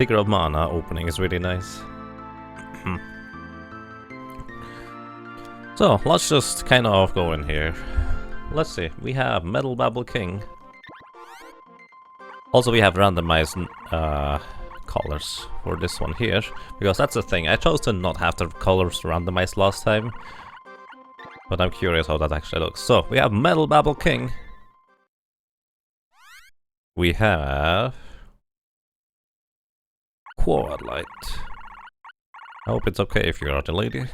Figure of Mana opening is really nice. So, let's just kind of go in here. Let's see, we have Metal Babble King. Also, we have randomized colors for this one here, because that's the thing. I chose to not have the colors randomized last time, but I'm curious how that actually looks. So, we have Metal Babble King. We have Quad Light. I hope it's okay if you're a lady.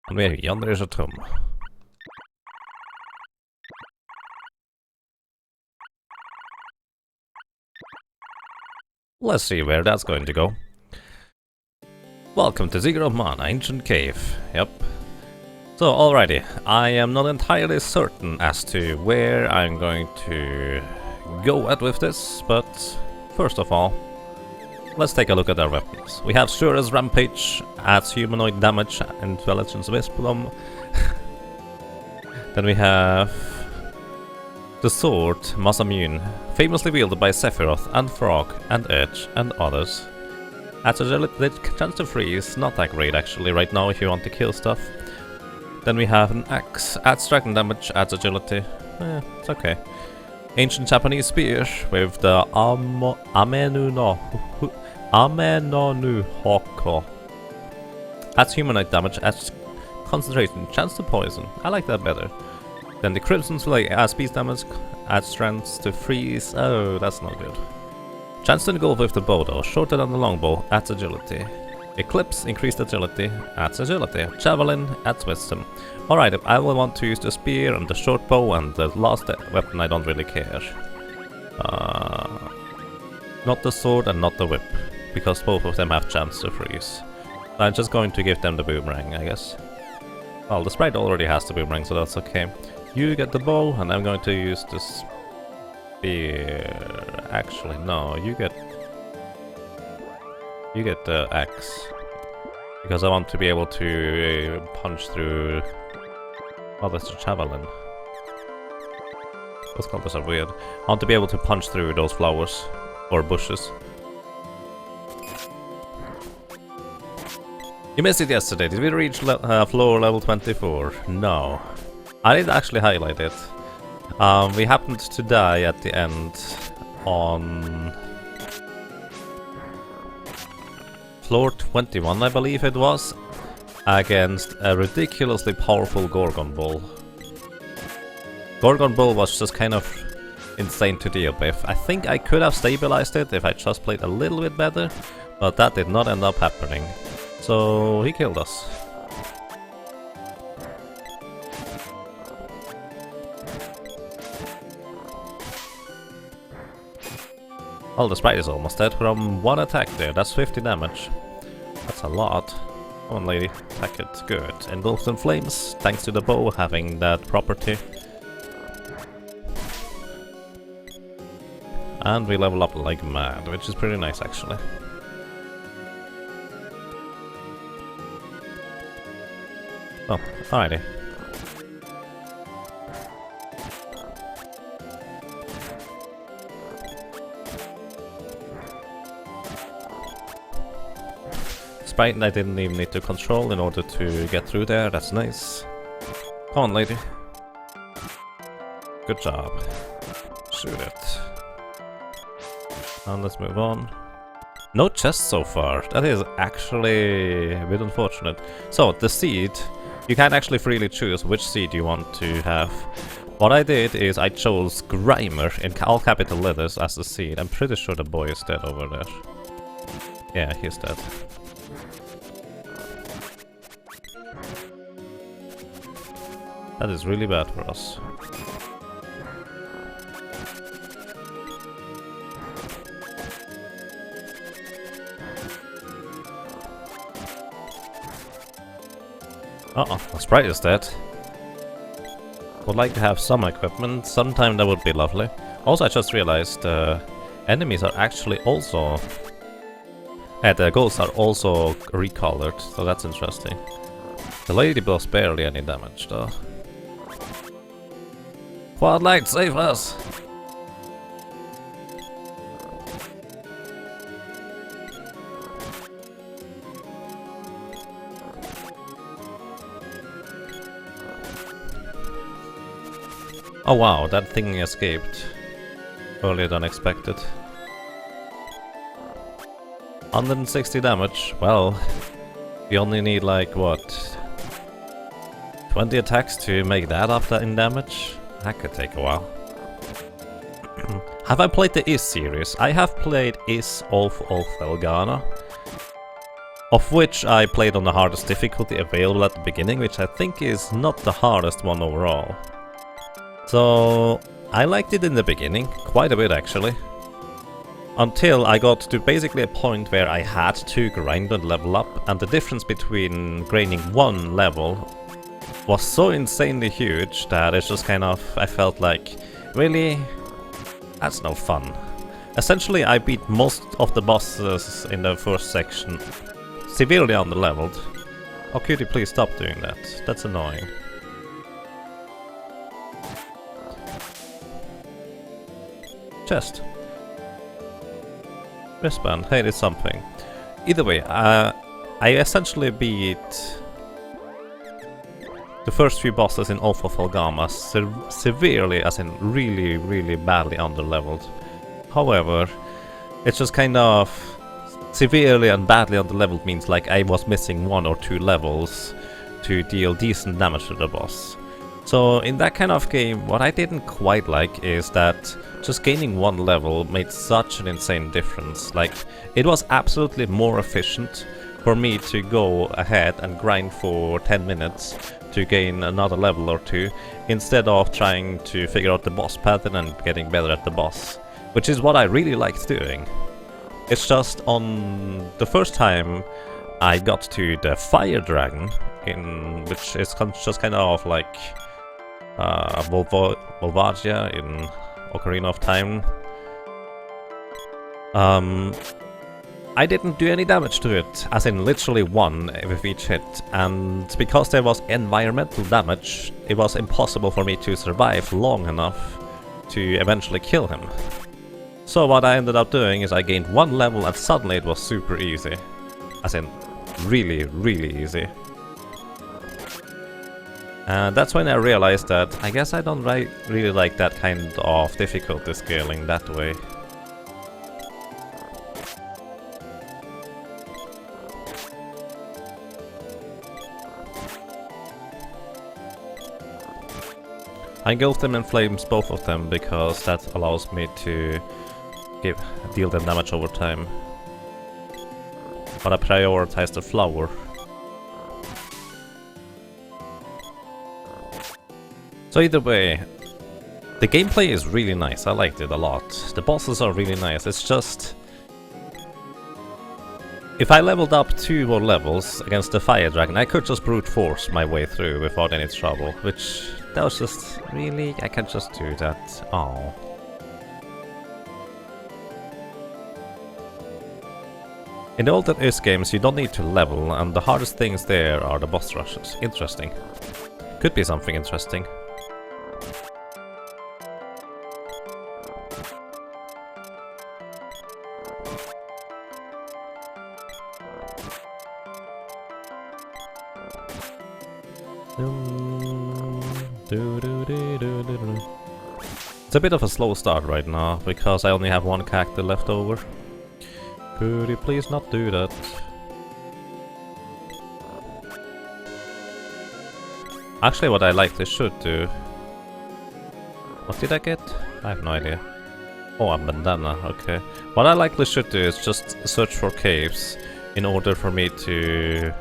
And we have Yonder is a Tom. Let's see where that's going to go. Welcome to Figure of Mana, Ancient Cave. Yep. So, alrighty, I am not entirely certain as to where I'm going to go at with this, but first of all, let's take a look at our weapons. We have Shura's Rampage, adds humanoid damage, Intelligence Wisdom. Then we have the sword, Masamune, famously wielded by Sephiroth and Frog and Edge and others. Adds a chance to freeze, not that great actually right now if you want to kill stuff. Then we have an axe, adds striking damage, adds agility. It's okay. Ancient Japanese spear with the Ameno no Hoko. Adds humanoid damage, adds concentration, chance to poison. I like that better. Then the Crimson Flame adds speed damage, adds strength to freeze. Oh, that's not good. Chance to engulf with the bow though, shorter than the longbow, adds agility. Eclipse, increased agility, adds agility. Javelin, adds wisdom. Alright, I will want to use the spear and the short bow, and the last weapon I don't really care. Not the sword and not the whip, because both of them have chance to freeze. I'm just going to give them the boomerang, I guess. Well, the sprite already has the boomerang, so that's okay. You get the bow, and I'm going to use the spear. Actually, no, you get the axe, because I want to be able to punch through. Oh, that's a javelin. Those colors are weird. I want to be able to punch through those flowers or bushes. You missed it yesterday. Did we reach floor level 24? No. I did actually highlight it. We happened to die at the end on floor 21, I believe it was, against a ridiculously powerful Gorgon Bull. Gorgon Bull was just kind of insane to deal with. I think I could have stabilized it if I just played a little bit better, but that did not end up happening. So he killed us. Well, the sprite is almost dead from one attack there. That's 50 damage. That's a lot. Come on, lady. Attack it. Good. Engulfed in flames, thanks to the bow having that property. And we level up like mad, which is pretty nice, actually. Oh, alrighty. Sprite I didn't even need to control in order to get through there, that's nice. Come on, lady. Good job. Shoot it. And let's move on. No chest so far. That is actually a bit unfortunate. So, the seed. You can actually freely choose which seed you want to have. What I did is I chose Grimer in all capital letters as the seed. I'm pretty sure the boy is dead over there. Yeah, he's dead. That is really bad for us. Uh-oh, the sprite is dead. Would like to have some equipment, sometime that would be lovely. Also, I just realized enemies are actually also... the ghosts are also recolored, so that's interesting. The lady does barely any damage though. Quad Light, save us! Oh wow, that thing escaped earlier than expected. 160 damage, well, we only need like, what, 20 attacks to make that up in damage? That could take a while. Have I played the Is series? I have played Is of Felghana, of which I played on the hardest difficulty available at the beginning, which I think is not the hardest one overall. So I liked it in the beginning, quite a bit actually. Until I got to basically a point where I had to grind and level up, and the difference between grinding one level was so insanely huge that it's just kind of, I felt like, really? That's no fun. Essentially I beat most of the bosses in the first section severely underleveled. Oh, could you please stop doing that? That's annoying. Chest. Wristband. Hey, there's something. Either way, I essentially beat the first few bosses in Oath of Felghana severely, as in really, really badly underleveled. However, it's just kind of severely and badly underleveled means like I was missing 1 or 2 levels to deal decent damage to the boss. So in that kind of game, what I didn't quite like is that just gaining 1 level made such an insane difference. Like, it was absolutely more efficient for me to go ahead and grind for 10 minutes to gain another level or 2, instead of trying to figure out the boss pattern and getting better at the boss, which is what I really liked doing. It's just on the first time I got to the Fire Dragon, which is just kind of like Volvagia in Ocarina of Time. I didn't do any damage to it, as in literally 1 with each hit, and because there was environmental damage, it was impossible for me to survive long enough to eventually kill him. So what I ended up doing is I gained 1 level and suddenly it was super easy. As in, really, really easy. And that's when I realized that I guess I don't really like that kind of difficulty scaling that way. I engulf them in flames, both of them, because that allows me to deal them damage over time. But I prioritize the flower. So either way, the gameplay is really nice, I liked it a lot. The bosses are really nice, it's just... If I leveled up 2 more levels against the Fire Dragon, I could just brute force my way through without any trouble, which... that was just... really? I can't just do that. Oh. In the older Is games you don't need to level, and the hardest things there are the boss rushes. Interesting. Could be something interesting. It's a bit of a slow start right now, because I only have 1 character left over. Could you please not do that? Actually, what I likely should do... what did I get? I have no idea. Oh, a bandana, okay. What I likely should do is just search for caves in order for me to...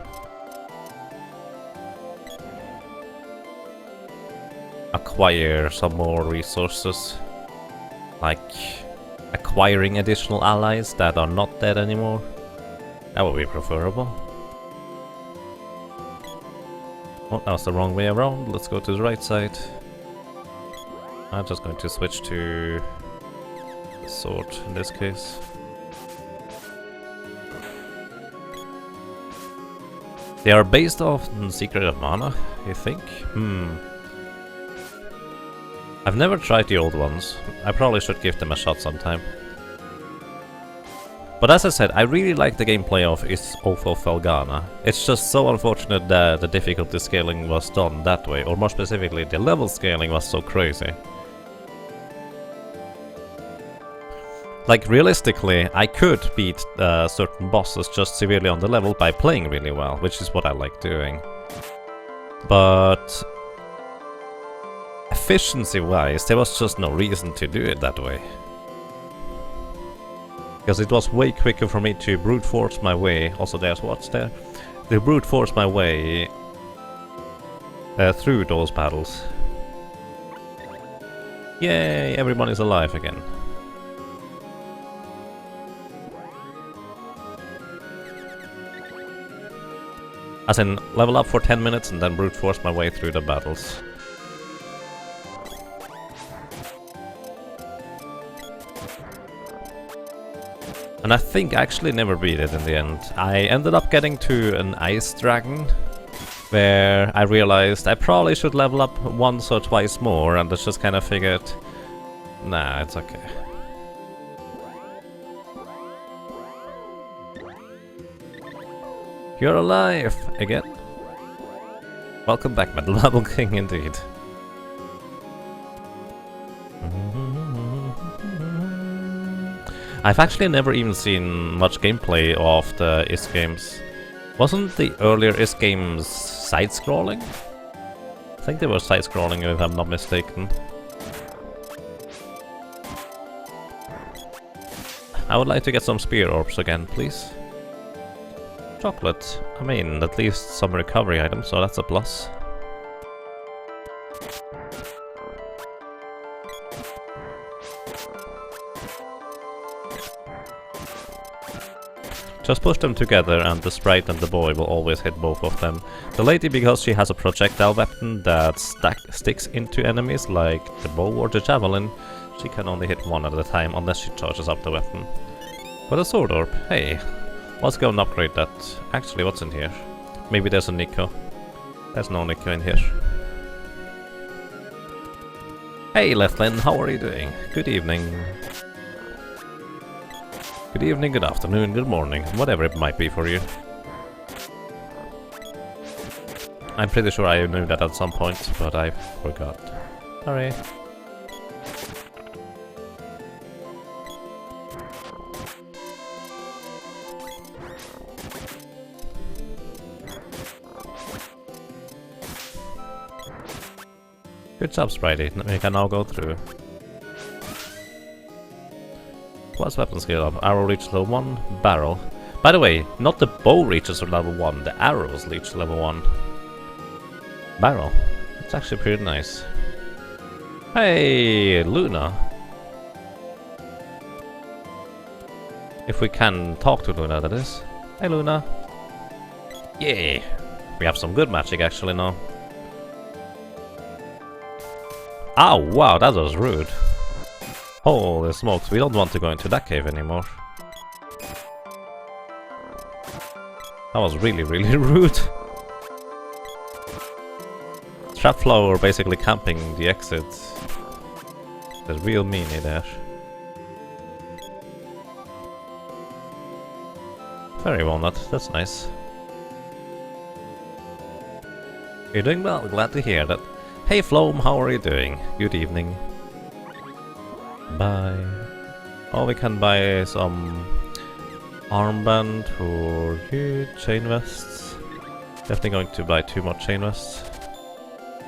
acquire some more resources, like acquiring additional allies that are not dead anymore. That would be preferable. Oh, that was the wrong way around. Let's go to the right side. I'm just going to switch to the sword in this case. They are based off Secret of Mana, you think? I've never tried the old ones. I probably should give them a shot sometime. But as I said, I really like the gameplay of Felghana. It's just so unfortunate that the difficulty scaling was done that way, or more specifically, the level scaling was so crazy. Like, realistically, I could beat certain bosses just severely on the level by playing really well, which is what I like doing. But efficiency-wise, there was just no reason to do it that way. Because it was way quicker for me to brute force my way, also there's what's there, to brute force my way through those battles. Yay, everyone is alive again. As in, level up for 10 minutes and then brute force my way through the battles. And I think I actually never beat it in the end. I ended up getting to an ice dragon, where I realized I probably should level up once or twice more, and I just kind of figured, nah, it's okay. You're alive again. Welcome back, Metal Bubble King, indeed. I've actually never even seen much gameplay of the IS games. Wasn't the earlier IS games side-scrolling? I think they were side-scrolling if I'm not mistaken. I would like to get some spear orbs again, please. Chocolate. I mean, at least some recovery items, so that's a plus. Just push them together and the sprite and the boy will always hit both of them. The lady, because she has a projectile weapon that sticks into enemies like the bow or the javelin, she can only hit one at a time unless she charges up the weapon. But a sword orb, hey, let's go and upgrade that. Actually, what's in here? Maybe there's a Nico. There's no Nico in here. Hey Lethlin, how are you doing? Good evening. Good evening, good afternoon, good morning, whatever it might be for you. I'm pretty sure I knew that at some point, but I forgot. Sorry. Good job, Spritey. We can now go through. What's weapon skill up? Arrow reaches level 1, barrel. By the way, not the bow reaches level 1, the arrows reach level 1. Barrel. That's actually pretty nice. Hey, Luna. If we can talk to Luna, that is. Hey, Luna. Yeah. We have some good magic actually now. Oh, wow, that was rude. Holy smokes, we don't want to go into that cave anymore. That was really, really rude. Trap flower basically camping the exit. There's real meanie there. Fairy walnut, that's nice. You're doing well, glad to hear that. Hey Floam, how are you doing? Good evening. Buy. Oh, we can buy some armband for you, chain vests. Definitely going to buy 2 more chain vests.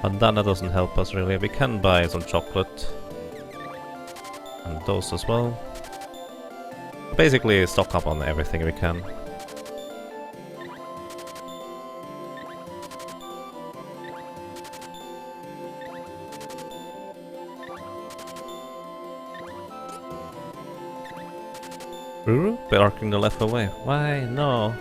Bandana doesn't help us really. We can buy some chocolate. And those as well. Basically stock up on everything we can. Ruru? Barking the left away. Why? No.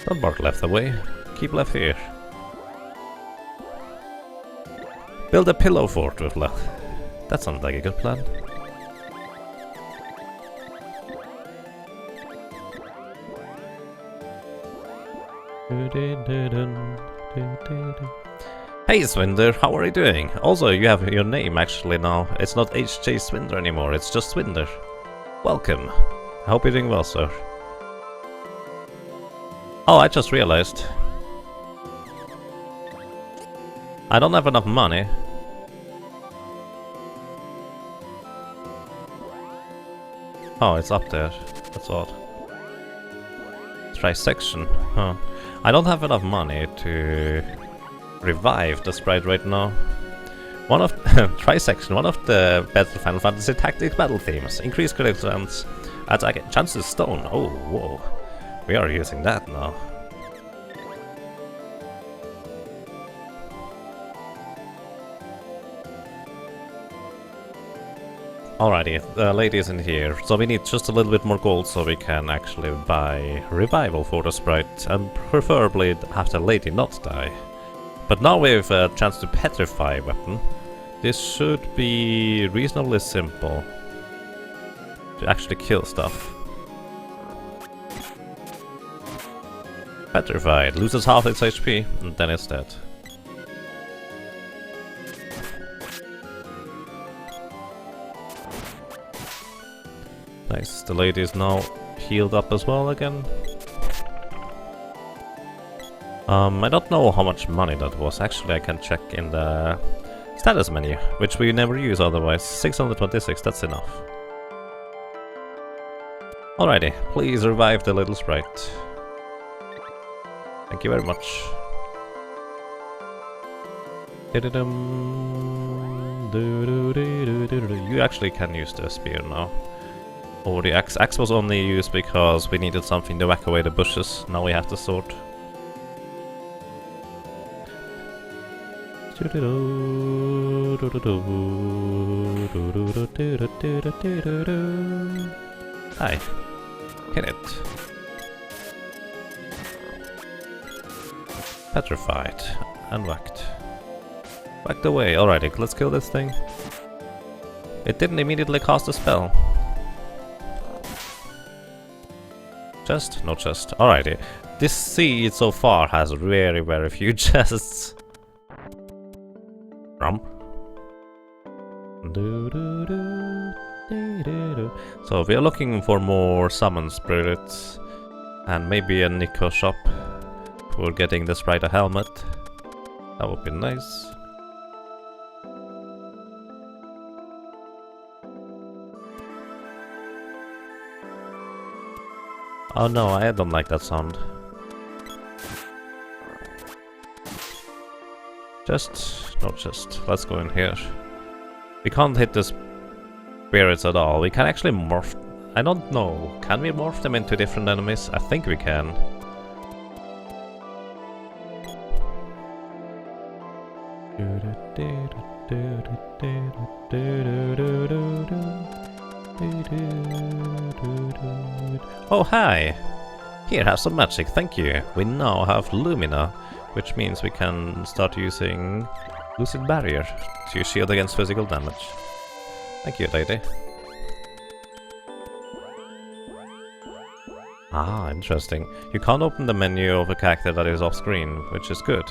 Don't bark left away. Keep left here. Build a pillow fort with left. That sounds like a good plan. Hey Swinder, how are you doing? Also, you have your name actually now. It's not HJ Swinder anymore, it's just Swinder. Welcome. I hope you're doing well, sir. Oh, I just realized. I don't have enough money. Oh, it's up there. That's odd. Trisection. Huh. I don't have enough money to revive the sprite right now. One of Trisection, one of the better Final Fantasy Tactics battle themes. Increase critical chance, attack chances stone. Oh, whoa. We are using that now. Alrighty, the lady isn't here, so we need just a little bit more gold so we can actually buy revival for the sprite, and preferably have the lady not die. But now we have a chance to petrify a weapon. This should be reasonably simple to actually kill stuff. Petrified, loses half its HP, and then it's dead. Nice, the lady is now healed up as well again. I don't know how much money that was. Actually, I can check in the status menu, which we never use otherwise. 626, that's enough. Alrighty, please revive the little sprite. Thank you very much. You actually can use the spear now. Or the axe. Axe was only used because we needed something to whack away the bushes. Now we have the sword. Hi. Hit it. Petrified. And whacked. Whacked away. Alrighty, let's kill this thing. It didn't immediately cast a spell. Chest? No chest. Alrighty. This seed so far has very few chests. So we are looking for more summon spirits and maybe a Nico shop for getting the sprite a helmet. That would be nice. Oh no, I don't like that sound. Let's go in here. We can't hit the spirits at all. We can actually morph. I don't know. Can we morph them into different enemies? I think we can. Oh, hi! Here, have some magic, thank you. We now have Lumina, which means we can start using Lucid Barrier to shield against physical damage. Thank you, lady. Ah, interesting. You can't open the menu of a character that is off screen, which is good.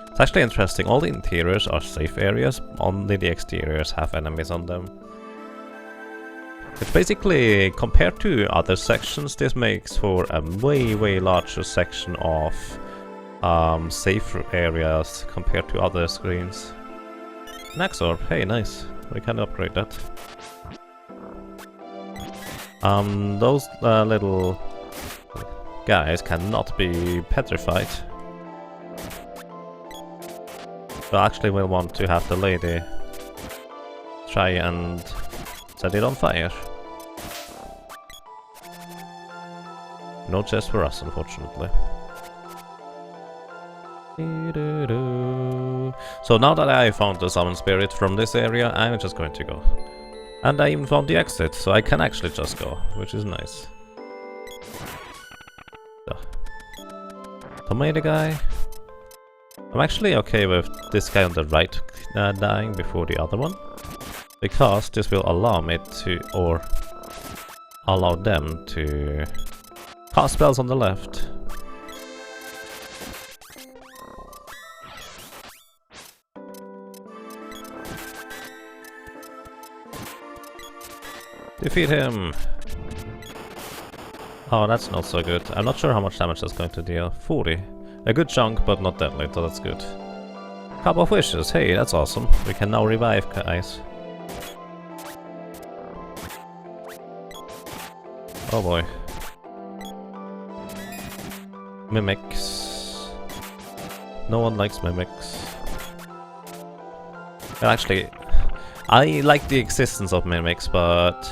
It's actually interesting, all the interiors are safe areas, only the exteriors have enemies on them. It's basically, compared to other sections, this makes for a way larger section of safe areas compared to other screens. Nax orb, hey, nice. We can upgrade that. Those little guys cannot be petrified. So actually we'll want to have the lady try and set it on fire. No chest for us, unfortunately. So now that I found the summon spirit from this area, I'm just going to go. And I even found the exit, so I can actually just go, which is nice. So. Tomato guy. I'm actually okay with this guy on the right dying before the other one. Because this will allow me to, or allow them to cast spells on the left. Defeat him! Oh, that's not so good. I'm not sure how much damage that's going to deal. 40. A good chunk, but not deadly, so that's good. Cup of Wishes, hey, that's awesome. We can now revive guys. Oh boy. Mimics. No one likes mimics. Well, actually, I like the existence of mimics, but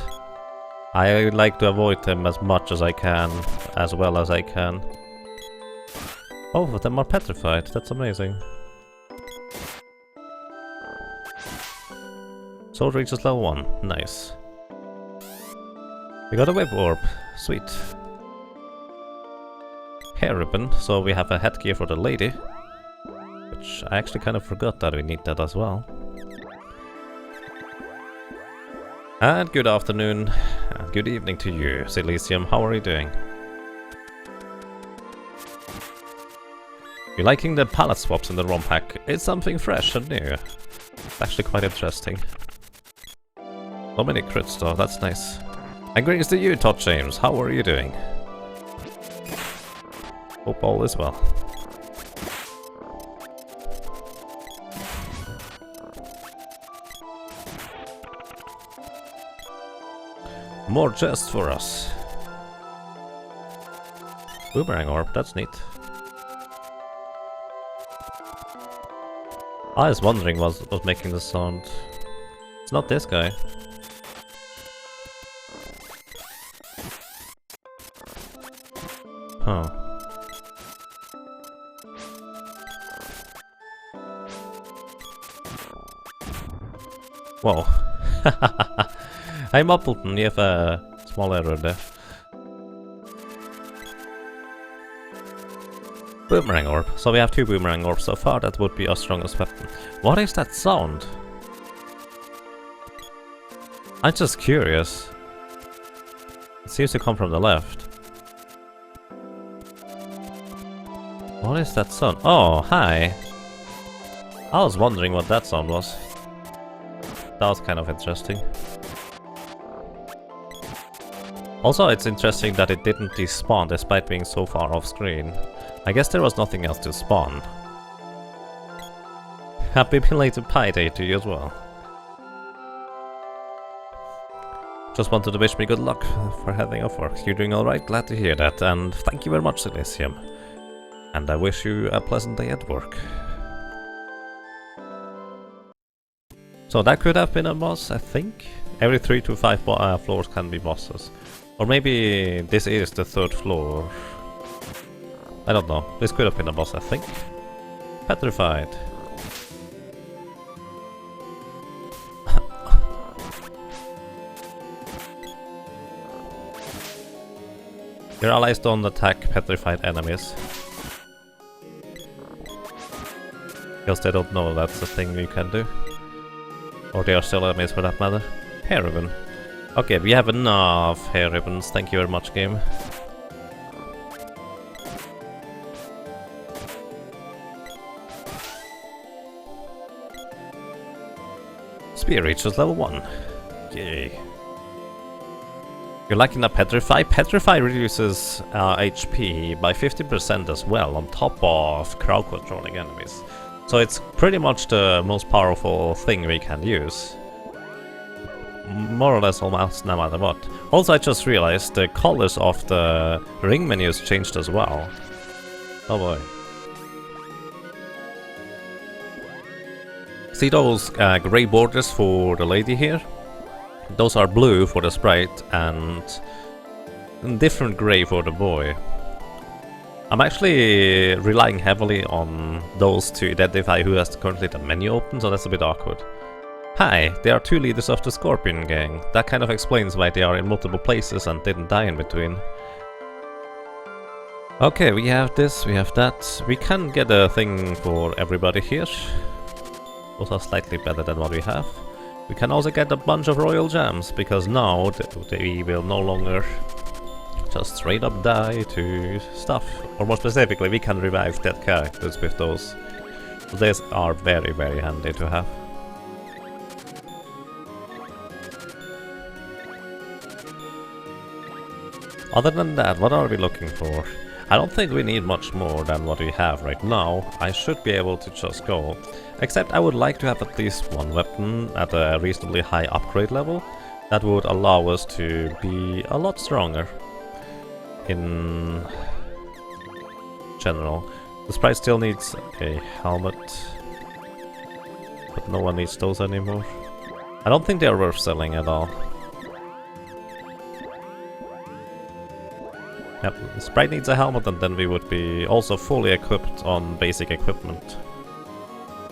I like to avoid them as much as I can, as well as I can. Both of them are petrified, that's amazing. Sword reaches level 1, nice. We got a web orb, sweet. Hair ribbon, so we have a headgear for the lady. Which I actually kind of forgot that we need that as well. And good afternoon, and good evening to you, Silesium, how are you doing? You liking the palette swaps in the ROM pack? It's something fresh and new. It's actually quite interesting. So many crits though, that's nice. And greetings to you, Todd James. How are you doing? Hope all is well. More chests for us. Boomerang orb, that's neat. I was wondering what was making the sound. It's not this guy. Huh. Whoa. Hey Muppleton, you have a small error there. Boomerang orb. So we have 2 boomerang orbs so far, that would be our strongest weapon. What is that sound? I'm just curious. It seems to come from the left. What is that sound? Oh, hi! I was wondering what that sound was. That was kind of interesting. Also, it's interesting that it didn't despawn despite being so far off screen. I guess there was nothing else to spawn. Happy belated Pi Day to you as well. Just wanted to wish me good luck for heading off work. You're doing alright, glad to hear that, and thank you very much, Silesium. And I wish you a pleasant day at work. So that could have been a boss, I think. Every 3 to 5 floors can be bosses. Or maybe this is the 3rd floor. I don't know. This could have been a boss, I think. Petrified. Your allies don't attack petrified enemies. Because they don't know that's a thing you can do. Or they are still enemies for that matter. Hair ribbon. Okay, we have enough hair ribbons. Thank you very much, game. Spear reaches level 1. Yay. You're liking the Petrify? Petrify reduces HP by 50% as well, on top of crowd controlling enemies. So it's pretty much the most powerful thing we can use. More or less almost no matter what. Also, I just realized the colors of the ring menus changed as well. Oh boy. See those grey borders for the lady here? Those are blue for the sprite and different grey for the boy. I'm actually relying heavily on those to identify who has currently the menu open, so that's a bit awkward. Hi, they are 2 leaders of the Scorpion Gang. That kind of explains why they are in multiple places and didn't die in between. Okay, we have this, we have that. We can get a thing for everybody here. Those are slightly better than what we have. We can also get a bunch of royal gems, because now we will no longer just straight up die to stuff. Or more specifically, we can revive dead characters with those. So these are very, very handy to have. Other than that, what are we looking for? I don't think we need much more than what we have right now. I should be able to just go. Except I would like to have at least one weapon at a reasonably high upgrade level. That would allow us to be a lot stronger in general. The sprite still needs a helmet, but no one needs those anymore. I don't think they're worth selling at all. Yep, the sprite needs a helmet, and then we would be also fully equipped on basic equipment,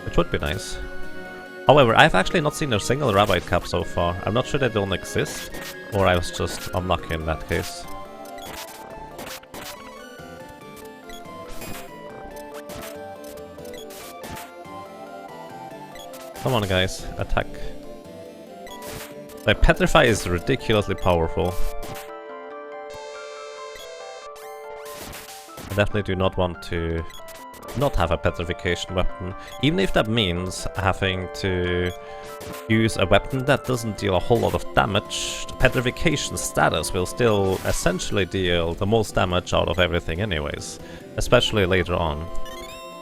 which would be nice. However, I've actually not seen a single Rabite cap so far. I'm not sure they don't exist, or I was just unlucky in that case. Come on guys, attack. Like, Petrify is ridiculously powerful. I definitely do not want to not have a petrification weapon, even if that means having to use a weapon that doesn't deal a whole lot of damage. The petrification status will still essentially deal the most damage out of everything anyways, especially later on.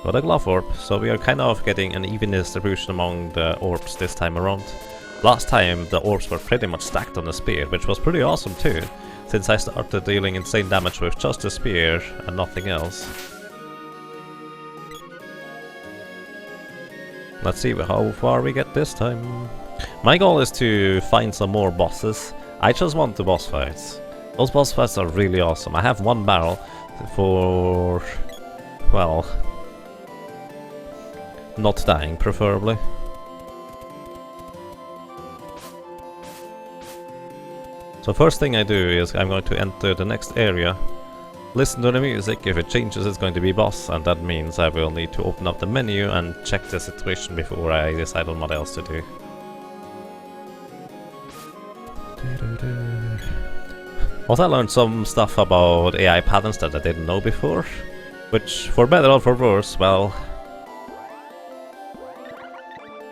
Got a glove orb, so we are kind of getting an even distribution among the orbs this time around. Last time the orbs were pretty much stacked on the spear, which was pretty awesome too, since I started dealing insane damage with just the spear and nothing else. Let's see how far we get this time. My goal is to find some more bosses. I just want the boss fights. Those boss fights are really awesome. I have one barrel for, well, not dying preferably. So first thing I do is I'm going to enter the next area, listen to the music. If it changes, it's going to be boss, and that means I will need to open up the menu and check the situation before I decide on what else to do. Also, I learned some stuff about AI patterns that I didn't know before, which, for better or for worse, well,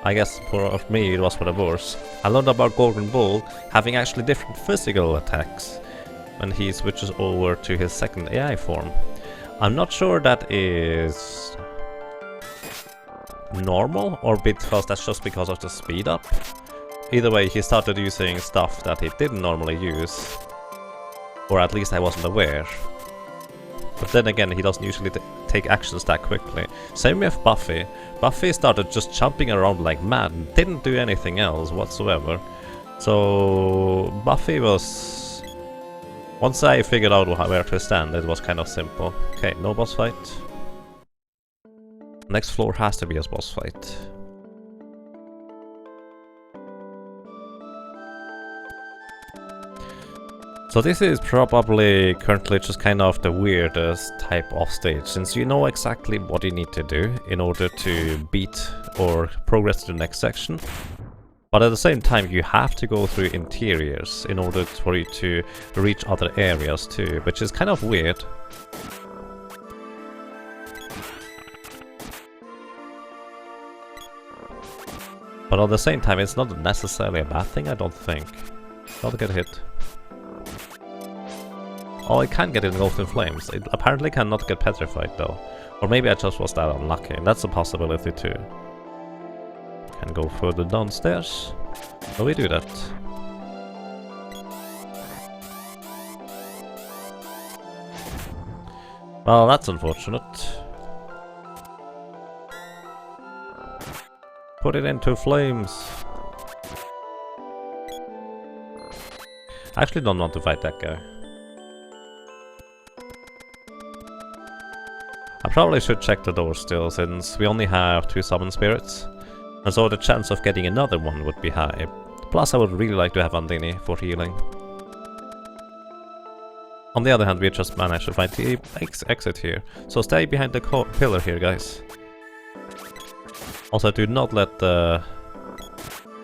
I guess for me it was for the worse. I learned about Gorgon Bull having actually different physical attacks when he switches over to his second AI form. I'm not sure that is normal or because that's just because of the speed up. Either way, he started using stuff that he didn't normally use, or at least I wasn't aware. But then again, he doesn't usually take actions that quickly. Same with Buffy. Buffy started just jumping around like mad and didn't do anything else whatsoever. So Buffy was... once I figured out where to stand, it was kind of simple. Okay, no boss fight. Next floor has to be a boss fight. So this is probably currently just kind of the weirdest type of stage, since you know exactly what you need to do in order to beat or progress to the next section. But at the same time, you have to go through interiors in order for you to reach other areas too, which is kind of weird. But at the same time, it's not necessarily a bad thing, I don't think. Don't get hit. Oh, it can get engulfed in flames. It apparently cannot get petrified though. Or maybe I just was that unlucky. That's a possibility too. Can go further downstairs. So we do that. Well, that's unfortunate. Put it into flames. I actually don't want to fight that guy. I probably should check the door still, since we only have 2 summon spirits, and so the chance of getting another one would be high. Plus I would really like to have Andini for healing. On the other hand, we just managed to find the exit here, so stay behind the pillar here, guys. Also, do not let the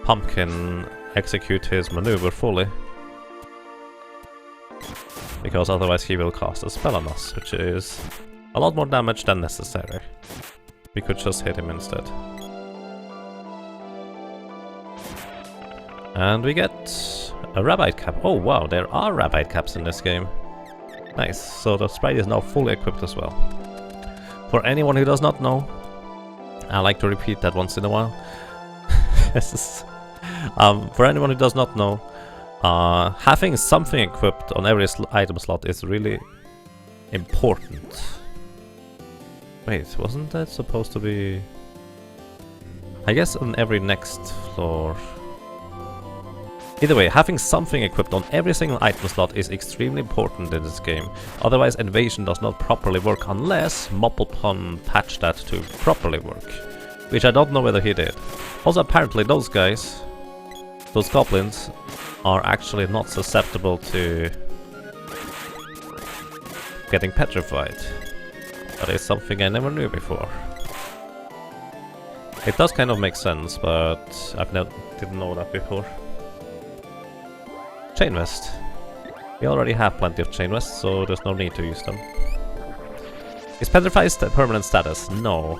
Pumpkin execute his maneuver fully. Because otherwise he will cast a spell on us, which is a lot more damage than necessary. We could just hit him instead. And we get a Rabite Cap. Oh wow, there are Rabite Caps in this game. Nice, so the sprite is now fully equipped as well. For anyone who does not know, I like to repeat that once in a while. For anyone who does not know, having something equipped on every item slot is really important. Wait, wasn't that supposed to be... I guess on every next floor. Either way, having something equipped on every single item slot is extremely important in this game. Otherwise, Invasion does not properly work unless Mopplepun patched that to properly work. Which I don't know whether he did. Also, apparently those guys, those goblins, are actually not susceptible to getting petrified. That is something I never knew before. It does kind of make sense, but I didn't know that before. Chain Vest. We already have plenty of Chain Vests, so there's no need to use them. Is Petrified a permanent status? No.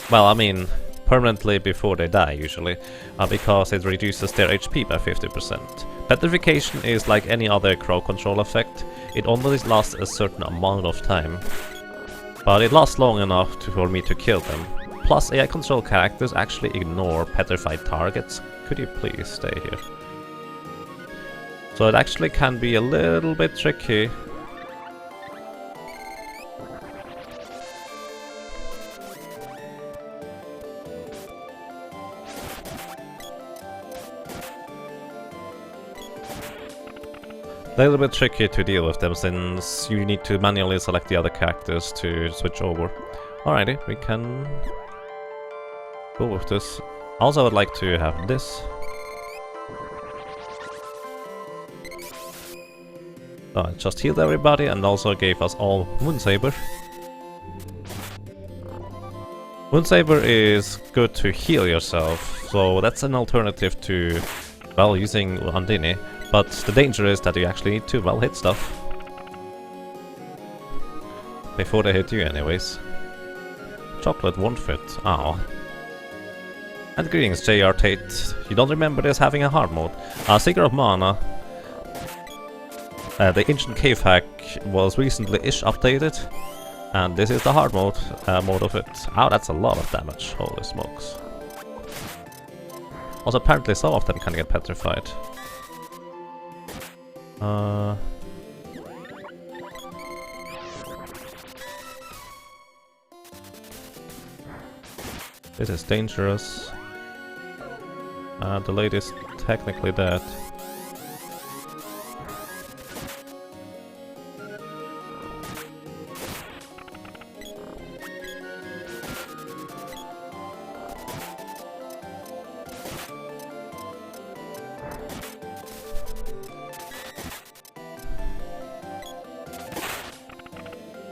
Well, I mean, permanently before they die, usually, because it reduces their HP by 50%. Petrification is like any other crowd control effect. It only lasts a certain amount of time. But it lasts long enough for me to kill them. Plus, AI control characters actually ignore petrified targets. Could you please stay here? So it actually can be a little bit tricky. A little bit tricky to deal with them since you need to manually select the other characters to switch over. Alrighty, we can go with this. Also, I would like to have this. It just healed everybody and also gave us all Moonsaber. Moonsaber is good to heal yourself, so that's an alternative to, well, using Undine. But the danger is that you actually need to, well, hit stuff. Before they hit you anyways. Chocolate won't fit. Ow. And greetings, J.R. Tate. You don't remember this having a hard mode. Seeker of Mana. The Ancient Cave hack was recently-ish updated. And this is the hard mode of it. Ow, that's a lot of damage. Holy smokes. Also, apparently some of them can get petrified. This is dangerous. The lady's technically dead.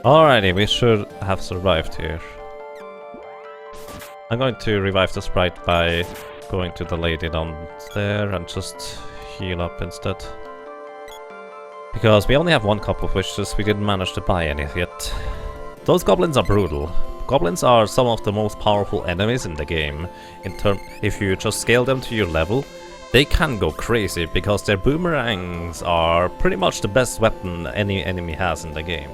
Alrighty, we should have survived here. I'm going to revive the sprite by going to the lady down there and just heal up instead. Because we only have one cup of wishes, we didn't manage to buy any yet. Those goblins are brutal. Goblins are some of the most powerful enemies in the game. If you just scale them to your level, they can go crazy because their boomerangs are pretty much the best weapon any enemy has in the game.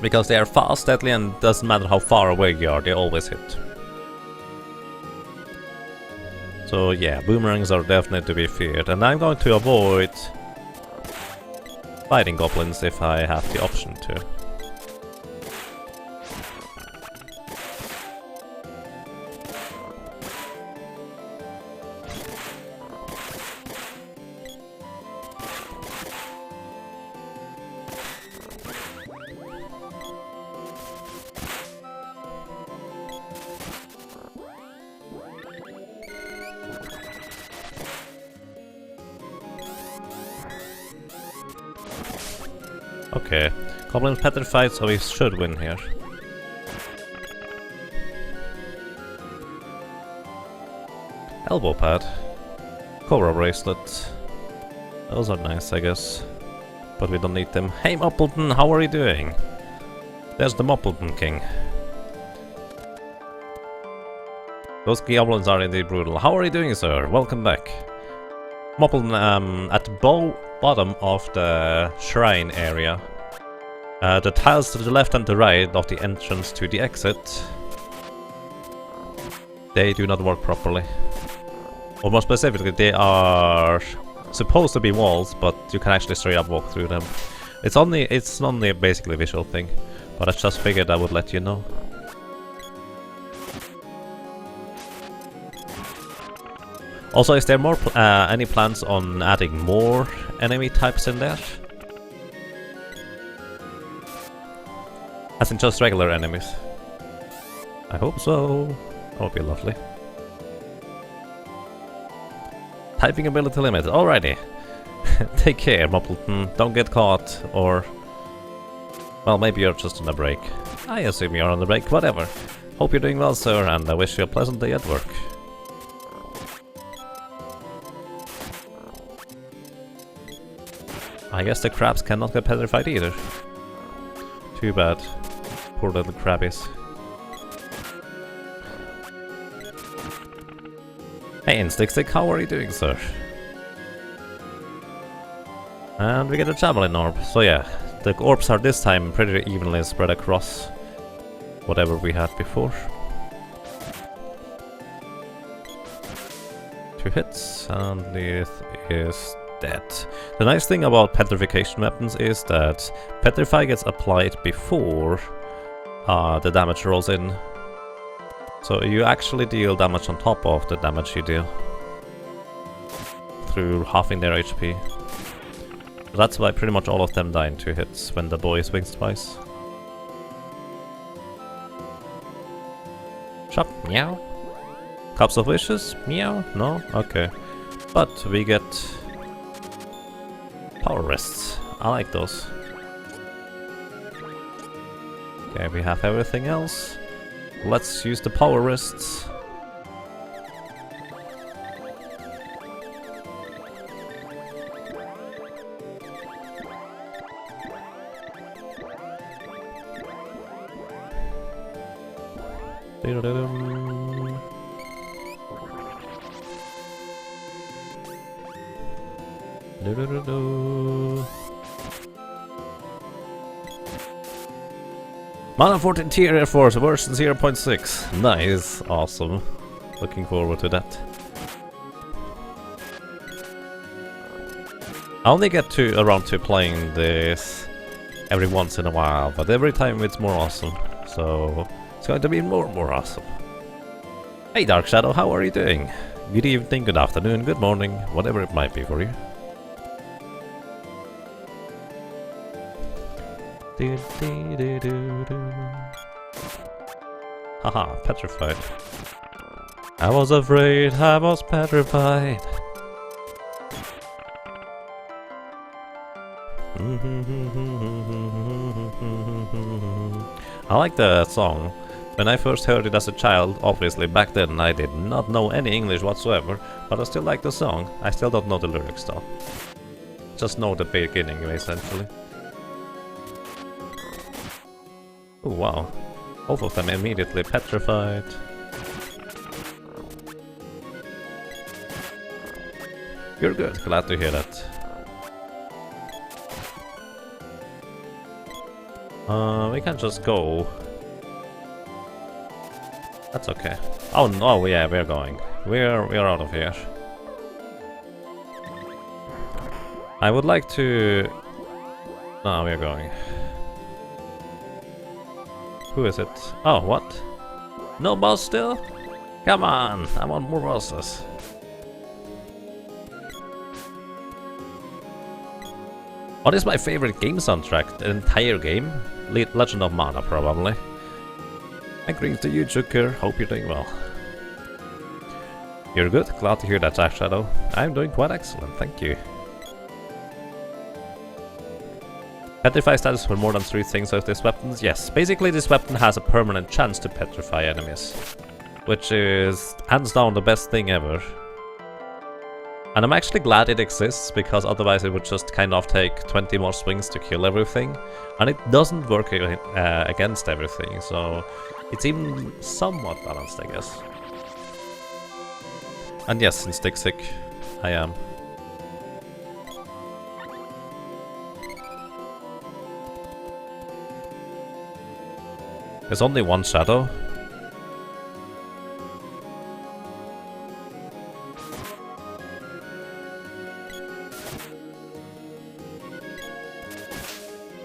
Because they are fast, deadly, and doesn't matter how far away you are, they always hit. So yeah, boomerangs are definitely to be feared, and I'm going to avoid fighting goblins if I have the option to. Okay, Goblin's petrified, so we should win here. Elbow pad. Cobra bracelet. Those are nice, I guess. But we don't need them. Hey Moppleton, how are you doing? There's the Moppleton King. Those goblins are indeed brutal. How are you doing, sir? Welcome back. Moppleton, at the bottom of the shrine area. The tiles to the left and the right of the entrance to the exit, they do not work properly. Or more specifically, they are supposed to be walls, but you can actually straight up walk through them. It's only basically a visual thing, but I just figured I would let you know. Also, is there more any plans on adding more enemy types in there? As in just regular enemies? I hope so. That would be lovely. Typing ability limit, alrighty. Take care, Moppleton. Don't get caught, or... Well, maybe you're just on a break. I assume you're on a break, whatever. Hope you're doing well, sir, and I wish you a pleasant day at work. I guess the crabs cannot get petrified either. Too bad. Poor little crabbies. Hey Instick, how are you doing, sir? And we get a Javelin Orb. So yeah, the orbs are this time pretty evenly spread across whatever we had before. 2 hits, and this is dead. The nice thing about petrification weapons is that Petrify gets applied before the damage rolls in. So you actually deal damage on top of the damage you deal through halving their HP. That's why pretty much all of them die in 2 hits when the boy swings twice. Chop, meow. Cups of Wishes, meow, no, okay. But we get power wrists. I like those. Okay, we have everything else. Let's use the power wrists. Mana 14 tier Air Force version 0.6. Nice, awesome. Looking forward to that. I only get around to playing this every once in a while, but every time it's more awesome. So it's going to be more and more awesome. Hey Dark Shadow, how are you doing? Good evening, good afternoon, good morning, whatever it might be for you. Haha, petrified. I was afraid, I was petrified. I like the song. When I first heard it as a child, obviously back then I did not know any English whatsoever, but I still like the song. I still don't know the lyrics though. Just know the beginning essentially. Oh wow, both of them immediately petrified. You're good, glad to hear that. We can just go. That's okay. Oh no, yeah, we're going. We're out of here. I would like to... No, we're going. Who is it? Oh, what? No boss still? Come on, I want more bosses. What is my favorite game soundtrack? The entire game? Legend of Mana, probably. And greetings to you, Joker. Hope you're doing well. You're good? Glad to hear that, Dark Shadow. I'm doing quite excellent, thank you. Petrify status for more than 3 things of these weapons? Yes, basically this weapon has a permanent chance to petrify enemies. which is hands down the best thing ever. And I'm actually glad it exists, because otherwise it would just kind of take 20 more swings to kill everything. And it doesn't work against everything, so it's even somewhat balanced, I guess. And yes, in Stick Sick, I am. There's only one shadow.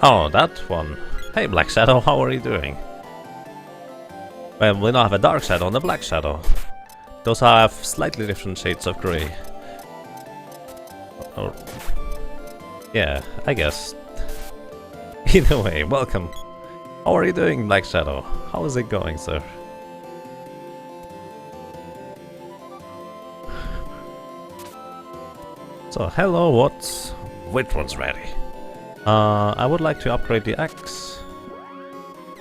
Oh, that one. Hey, Black Shadow, how are you doing? Well, we now have a Dark Shadow and a Black Shadow. Those have slightly different shades of grey. Oh. Yeah, I guess. Either way, welcome. How are you doing, Black Shadow? How is it going, sir? So, hello, what's... Which one's ready? I would like to upgrade the axe,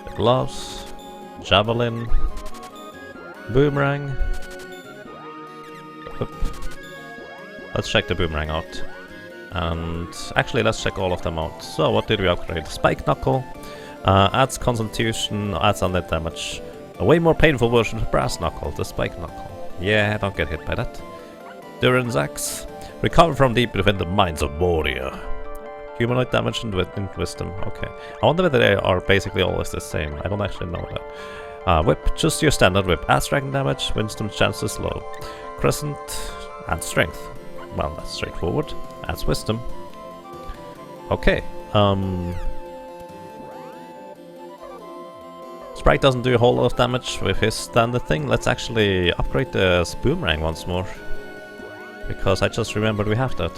the gloves, javelin, boomerang. Oop. Let's check the boomerang out. And actually, let's check all of them out. So, what did we upgrade? Spike Knuckle adds Constitution, adds undead damage. A way more painful version of Brass Knuckle, the Spike Knuckle. Yeah, don't get hit by that. Duran's Axe. Recover from deep within the minds of Moria. Humanoid damage and wisdom. Okay. I wonder whether they are basically always the same. I don't actually know that. Whip. Just your standard whip. Adds dragon damage. Wisdom's chances low. Crescent. Adds strength. Well, that's straightforward. Adds wisdom. Okay. Sprite doesn't do a whole lot of damage with his standard thing. Let's actually upgrade the boomerang once more. Because I just remembered we have that.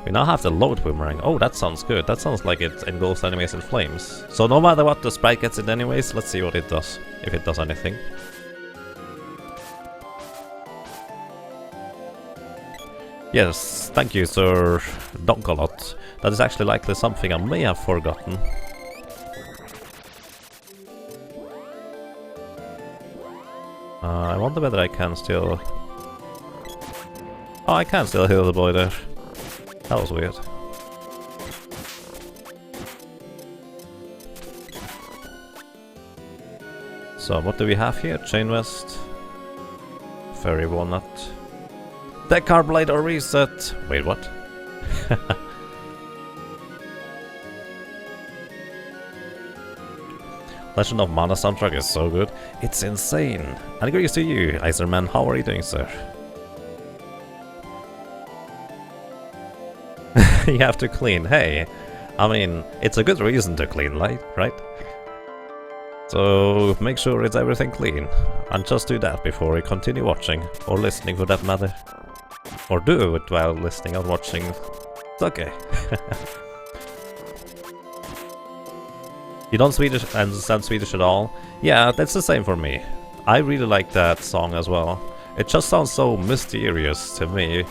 We now have the load boomerang. Oh, that sounds good. That sounds like it engulfs enemies in flames. So no matter what, the sprite gets it anyways. Let's see what it does. If it does anything. Yes, thank you, Sir Donkalot. That is actually likely something I may have forgotten. I wonder whether I can still... Oh, I can still heal the boy there. That was weird. So, what do we have here? Chain Vest. Fairy Walnut. Deckard Blade or Reset! Wait, what? Legend of Mana soundtrack is so good. It's insane! And greetings to you, Iserman. How are you doing, sir? You have to clean. Hey, I mean, it's a good reason to clean, right? So make sure it's everything clean, and just do that before you continue watching, or listening for that matter. Or do it while listening or watching. It's okay. You don't understand Swedish at all? Yeah, that's the same for me. I really like that song as well. It just sounds so mysterious to me.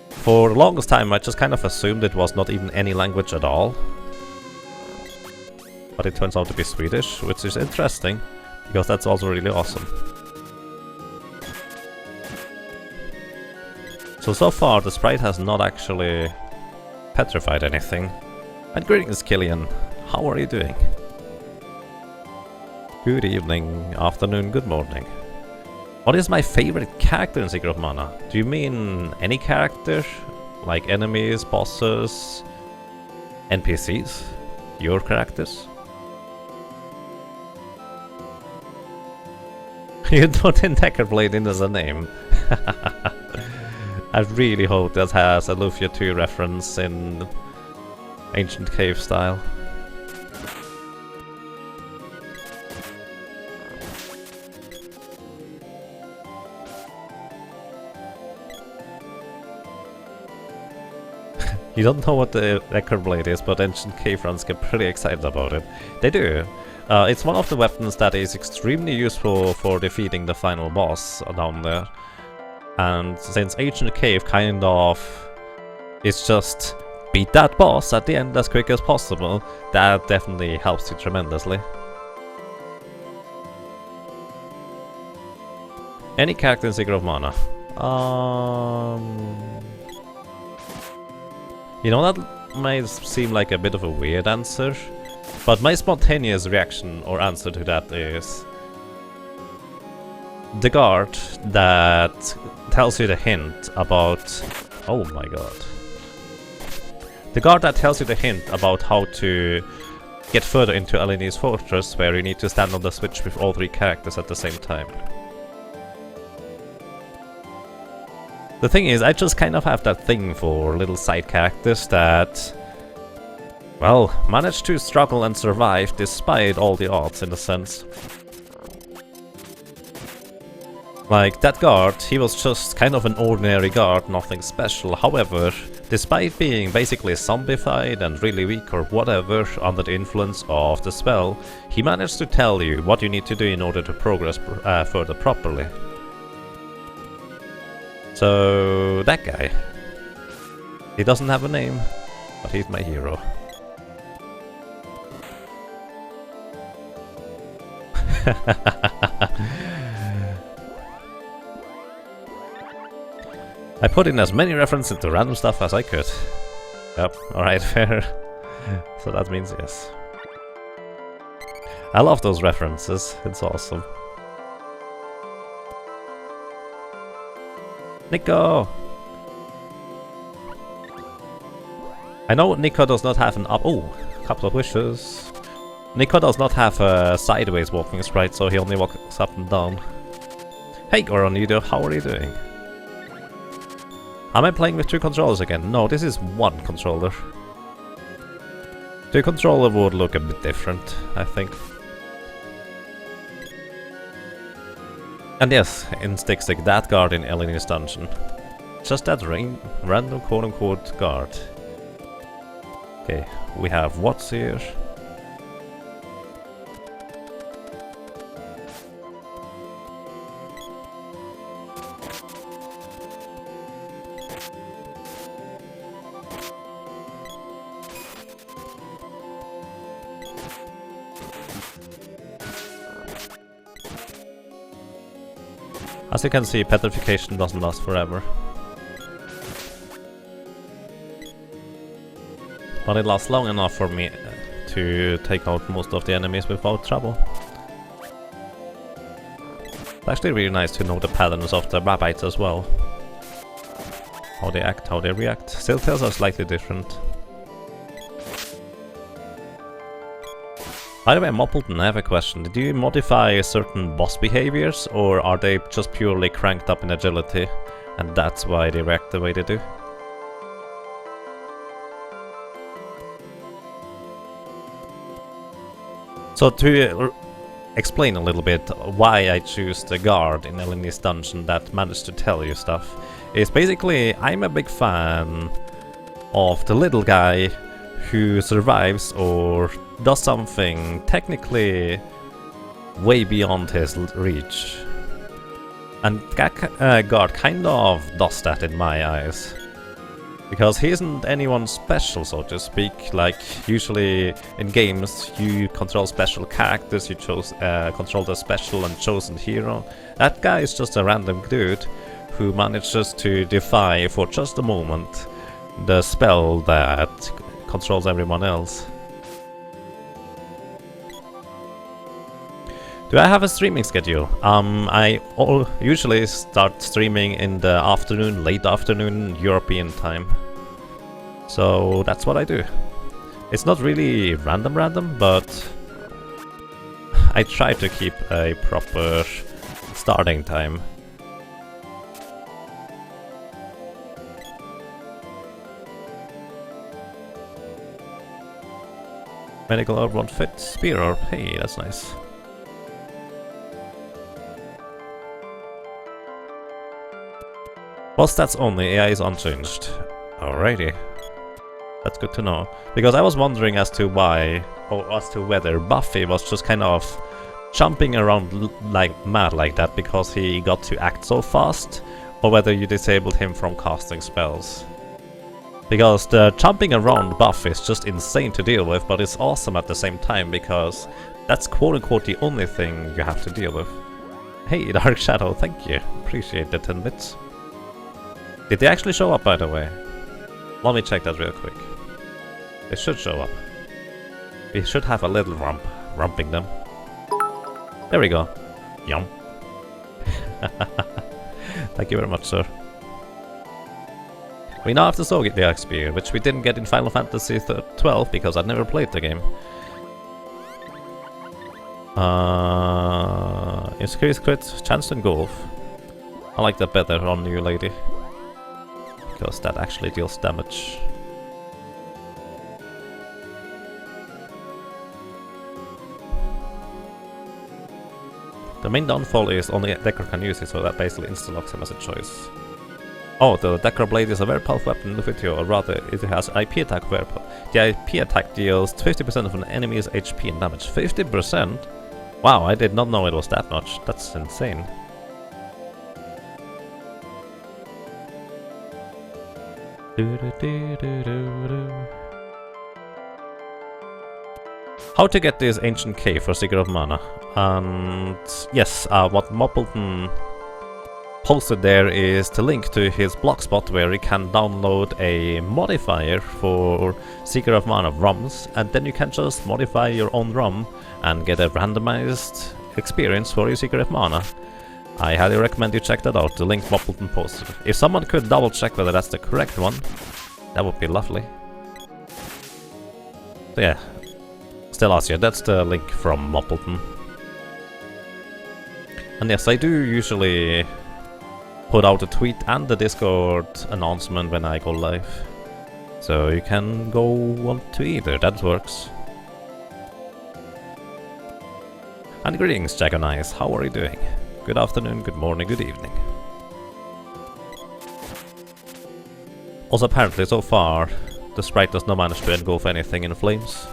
For the longest time I just kind of assumed it was not even any language at all. But it turns out to be Swedish, which is interesting, because that's also really awesome. So far the sprite has not actually petrified anything. And greetings, Killian. How are you doing? Good evening, afternoon, good morning. What is my favorite character in Secret of Mana? Do you mean any character? Like enemies, bosses, NPCs? Your characters? You don't think Deckard Blade in as a name? I really hope that has a Lufia 2 reference in Ancient Cave style. You don't know what the Deckard Blade is, but Ancient Cave runs get pretty excited about it. They do. It's one of the weapons that is extremely useful for defeating the final boss down there. And since Ancient Cave kind of is just beat that boss at the end as quick as possible, that definitely helps you tremendously. Any character in Secret of Mana. You know, that may seem like a bit of a weird answer, but my spontaneous reaction or answer to that is the guard that tells you the hint about... Oh my god. The guard that tells you the hint about how to get further into Eleni's fortress, where you need to stand on the switch with all 3 characters at the same time. The thing is, I just kind of have that thing for little side characters that, well, manage to struggle and survive despite all the odds, in a sense. Like, that guard, he was just kind of an ordinary guard, nothing special. However, despite being basically zombified and really weak or whatever under the influence of the spell, he managed to tell you what you need to do in order to progress further properly. So, that guy. He doesn't have a name, but he's my hero. I put in as many references to random stuff as I could. Yep, alright, fair. So that means yes. I love those references, it's awesome. Nico! I know Nico does not have an up... Oh, couple of wishes. Nico does not have a sideways walking sprite, so he only walks up and down. Hey Goronido, how are you doing? Am I playing with 2 controllers again? No, this is 1 controller. The controller would look a bit different, I think. And yes, in Stick Stick, that guard in Eleni's dungeon. Just that random quote-unquote guard. Okay, we have what's here. As you can see, petrification doesn't last forever. But it lasts long enough for me to take out most of the enemies without trouble. It's actually really nice to know the patterns of the rabbits as well. How they act, how they react. Siltails are slightly different. By the way, Moppleton, I have a question. Did you modify certain boss behaviors, or are they just purely cranked up in agility, and that's why they react the way they do? So to explain a little bit why I choose the guard in Eleni's dungeon that managed to tell you stuff, is basically I'm a big fan of the little guy who survives or does something technically way beyond his reach. And that guard kind of does that in my eyes. Because he isn't anyone special, so to speak. Like, usually in games you control special characters, you control the special and chosen hero. That guy is just a random dude who manages to defy for just a moment the spell that controls everyone else. Do I have a streaming schedule? I usually start streaming in the afternoon, late afternoon, European time. So that's what I do. It's not really random, but I try to keep a proper starting time. Medical herb won't fit. Spear herb, hey, that's nice. Well, stats only, AI is unchanged. Alrighty. That's good to know. Because I was wondering as to why, or as to whether Buffy was just kind of jumping around like mad like that because he got to act so fast, or whether you disabled him from casting spells. Because the jumping around buff is just insane to deal with, but it's awesome at the same time because that's quote-unquote the only thing you have to deal with. Hey, Dark Shadow, thank you. Appreciate the 10 bits. Did they actually show up, by the way? Let me check that real quick. They should show up. We should have a little rumping them. There we go. Yum. Thank you very much, sir. We now have the Zodiac Spear, which we didn't get in Final Fantasy XII because I'd never played the game. Increased crit chance in golf. I like that better on you, lady. Because that actually deals damage. The main downfall is only Decker can use it, so that basically insta-locks him as a choice. Oh, the Decker Blade is a very powerful weapon in the video, or rather, it has IP attack very powerful. The IP attack deals 50% of an enemy's HP and damage. 50%? Wow, I did not know it was that much. That's insane. How to get this ancient cave for Seeker of Mana. And yes, what Moppleton posted there is the link to his blogspot where you can download a modifier for Seeker of Mana ROMs, and then you can just modify your own ROM and get a randomized experience for your Seeker of Mana. I highly recommend you check that out, the link Moppleton posted. If someone could double check whether that's the correct one, that would be lovely. So yeah, Stellacia, that's the link from Moppleton. And yes, I do usually put out a tweet and the Discord announcement when I go live. So you can go on to either, that works. And greetings, Jagonice, how are you doing? Good afternoon, good morning, good evening. Also apparently so far, the sprite does not manage to engulf anything in flames.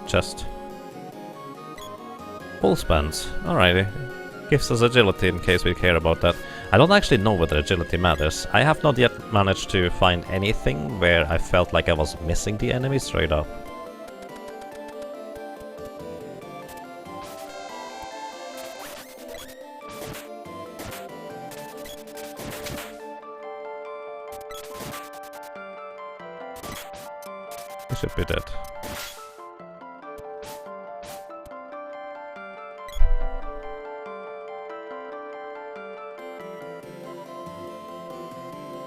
Chest. Full spans. Alrighty. Gives us agility in case we care about that. I don't actually know whether agility matters. I have not yet managed to find anything where I felt like I was missing the enemy straight up. He should be dead.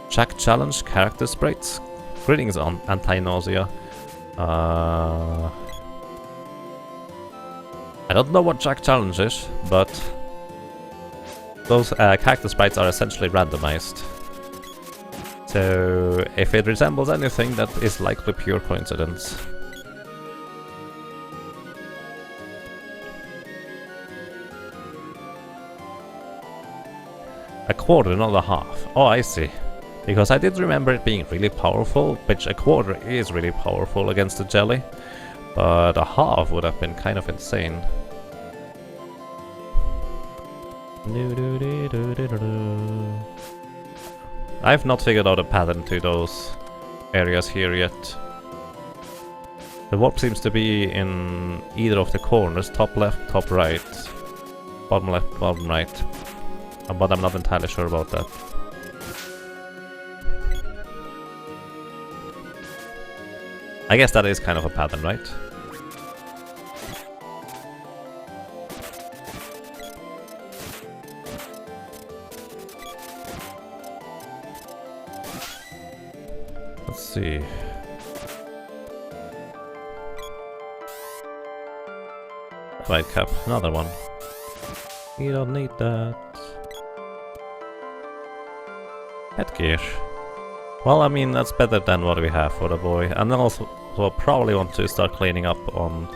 Jack Challenge character sprites. Greetings on Anti-Nausea. I don't know what Jack Challenge is, but those character sprites are essentially randomized. So if it resembles anything, that is likely pure coincidence. A quarter, not a half. Oh, I see. Because I did remember it being really powerful, which a quarter is really powerful against the jelly, but a half would have been kind of insane. I've not figured out a pattern to those areas here yet. The warp seems to be in either of the corners, top left, top right, bottom left, bottom right, but I'm not entirely sure about that. I guess that is kind of a pattern, right? Let's see. White cap, another one. You don't need that. Headgear. Well, I mean, that's better than what we have for the boy. And then also, we'll probably want to start cleaning up on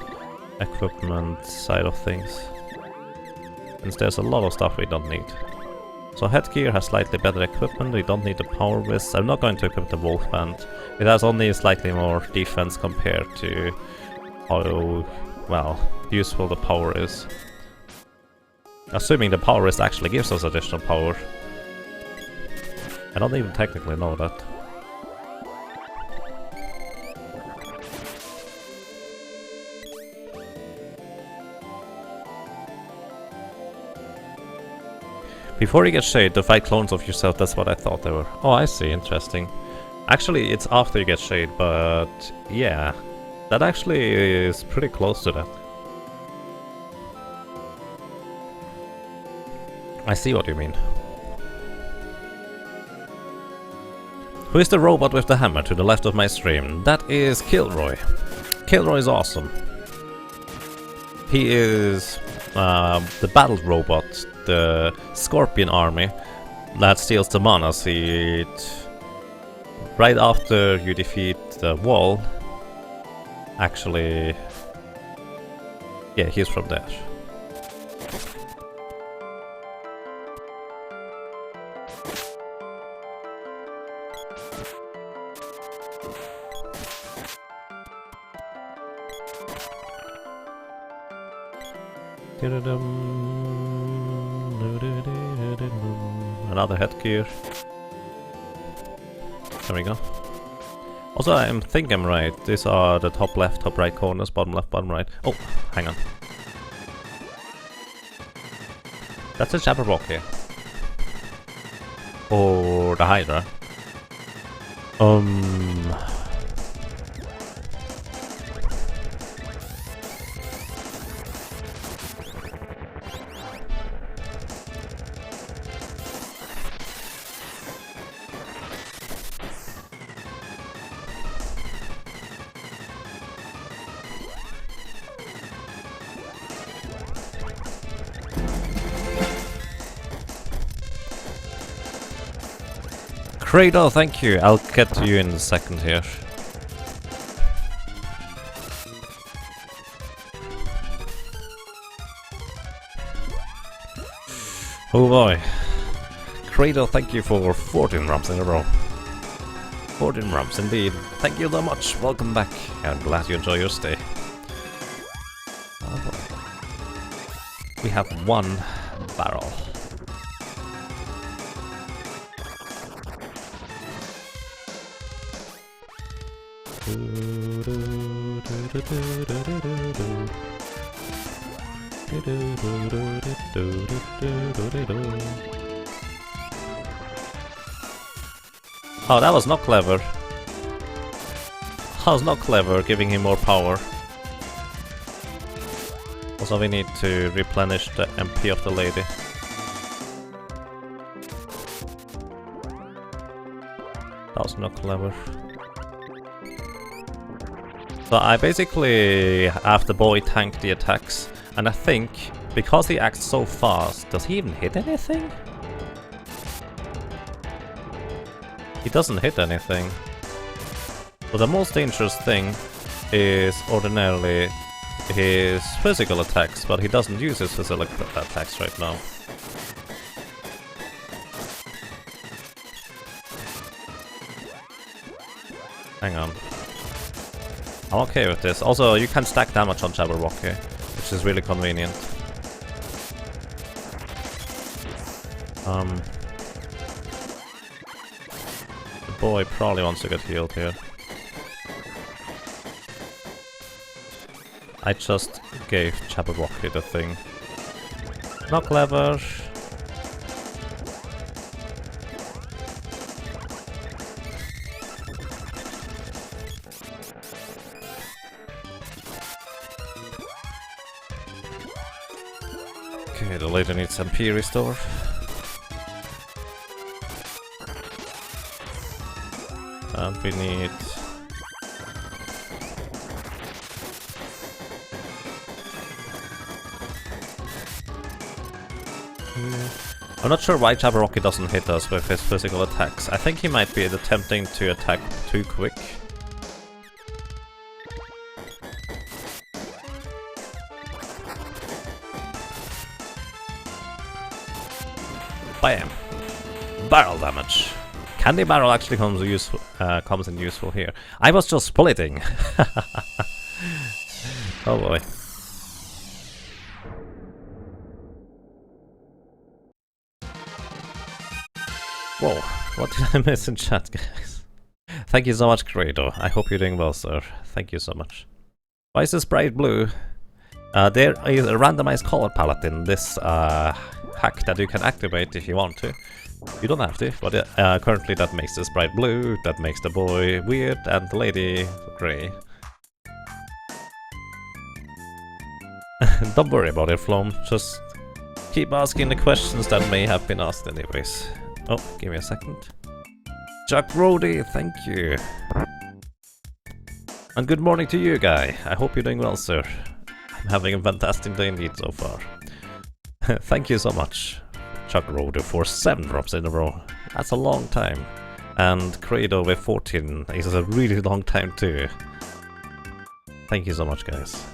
equipment side of things. Since there's a lot of stuff we don't need. So headgear has slightly better equipment, we don't need the power wrist. I'm not going to equip the wolf band. It has only slightly more defense compared to how, well, useful the power is. Assuming the power wrist actually gives us additional power. I don't even technically know that. Before you get shade, to fight clones of yourself, that's what I thought they were. Oh, I see, interesting. Actually, it's after you get shade, but yeah. That actually is pretty close to that. I see what you mean. Who is the robot with the hammer to the left of my stream? That is Kilroy. Kilroy is awesome. He is the battle robot, the Scorpion army that steals the mana seed right after you defeat the wall. Actually, yeah, he's from there. Another headgear. There we go. Also, I think I'm right. These are the top left, top right corners, bottom left, bottom right. Oh, hang on. That's a Jabberwocky. Or the Hydra. Cradle, thank you. I'll get to you in a second here. Oh boy. Cradle, thank you for 14 rumps in a row. 14 rumps indeed. Thank you so much. Welcome back. I'm glad you enjoy your stay. We have one barrel. Oh, that was not clever. That was not clever, giving him more power. Also, we need to replenish the MP of the lady. That was not clever. So I basically have the boy tank the attacks, and I think because he acts so fast, does he even hit anything? He doesn't hit anything. But the most dangerous thing is ordinarily his physical attacks, but he doesn't use his physical attacks right now. Hang on. I'm okay with this. Also, you can stack damage on Jabberwocky, which is really convenient. The boy probably wants to get healed here. I just gave Jabberwocky the thing. Not clever. Okay, the lady needs MP restore. And we need... I'm not sure why Jabberwocky doesn't hit us with his physical attacks. I think he might be attempting to attack too quick. Bam! Barrel damage. Candy barrel actually comes in useful here. I was just splitting. Oh boy. Whoa, what did I miss in chat, guys? Thank you so much, Credo. I hope you're doing well, sir. Thank you so much. Why is this bright blue? There is a randomized color palette in this hack that you can activate if you want to. You don't have to, but currently that makes the sprite blue, that makes the boy weird, and the lady grey. Don't worry about it, Flom. Just keep asking the questions that may have been asked anyways. Oh, give me a second. Chuck Brody, thank you. And good morning to you, Guy. I hope you're doing well, sir. I'm having a fantastic day indeed so far. Thank you so much, Chuck Brody, for 7 drops in a row. That's a long time. And Credo with 14 is a really long time too. Thank you so much, guys.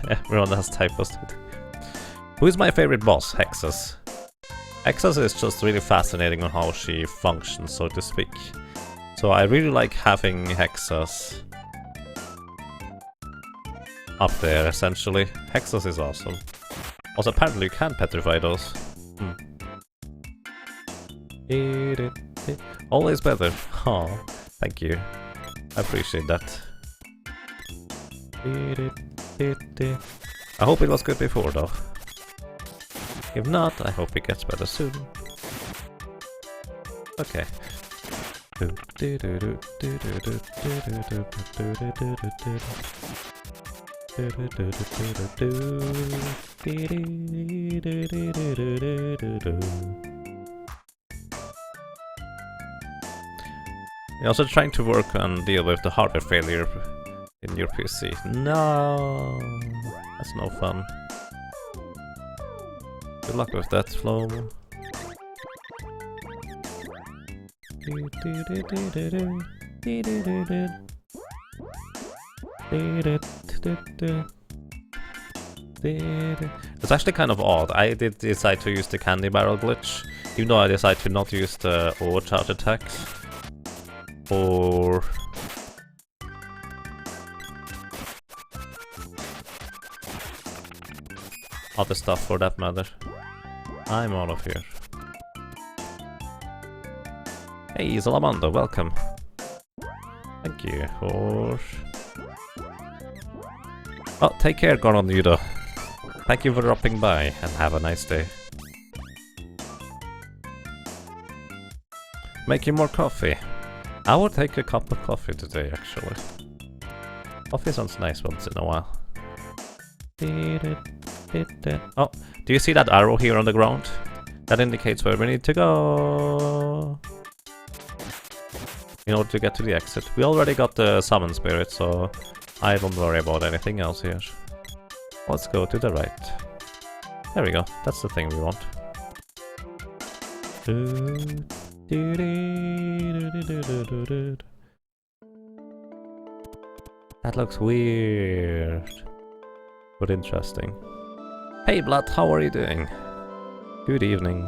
Everyone has typos today. Who is my favorite boss? Hexus. Hexus is just really fascinating on how she functions, so to speak. So I really like having Hexus up there, essentially. Hexus is awesome. Also, apparently you can petrify those. Always better. Oh, thank you. I appreciate that. I hope it was good before, though. If not, I hope it gets better soon. Okay. You're also trying to work and deal with the hardware failure in your PC. No, that's no fun. Good luck with that, Flo. It's actually kind of odd. I did decide to use the candy barrel glitch, even though I decided to not use the overcharge attacks. Or other stuff for that matter. I'm out of here. Hey, Salamander, welcome. Thank you for... Oh, take care, Goron Yudo. Thank you for dropping by, and have a nice day. Make you more coffee. I would take a cup of coffee today, actually. Coffee sounds nice once in a while. Oh, do you see that arrow here on the ground? That indicates where we need to go in order to get to the exit. We already got the summon spirit, so I don't worry about anything else here. Let's go to the right. There we go, that's the thing we want. That looks weird, but interesting. Hey Blood, how are you doing? Good evening.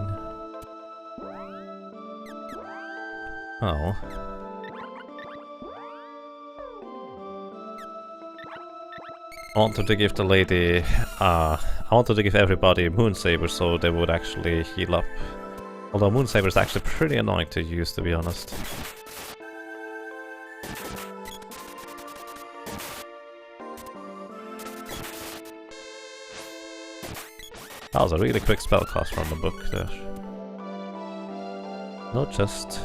Oh. I wanted to give the lady, I wanted to give everybody Moonsabers so they would actually heal up. Although Moonsaber is actually pretty annoying to use, to be honest. That was a really quick spellcast from the book there. No chest.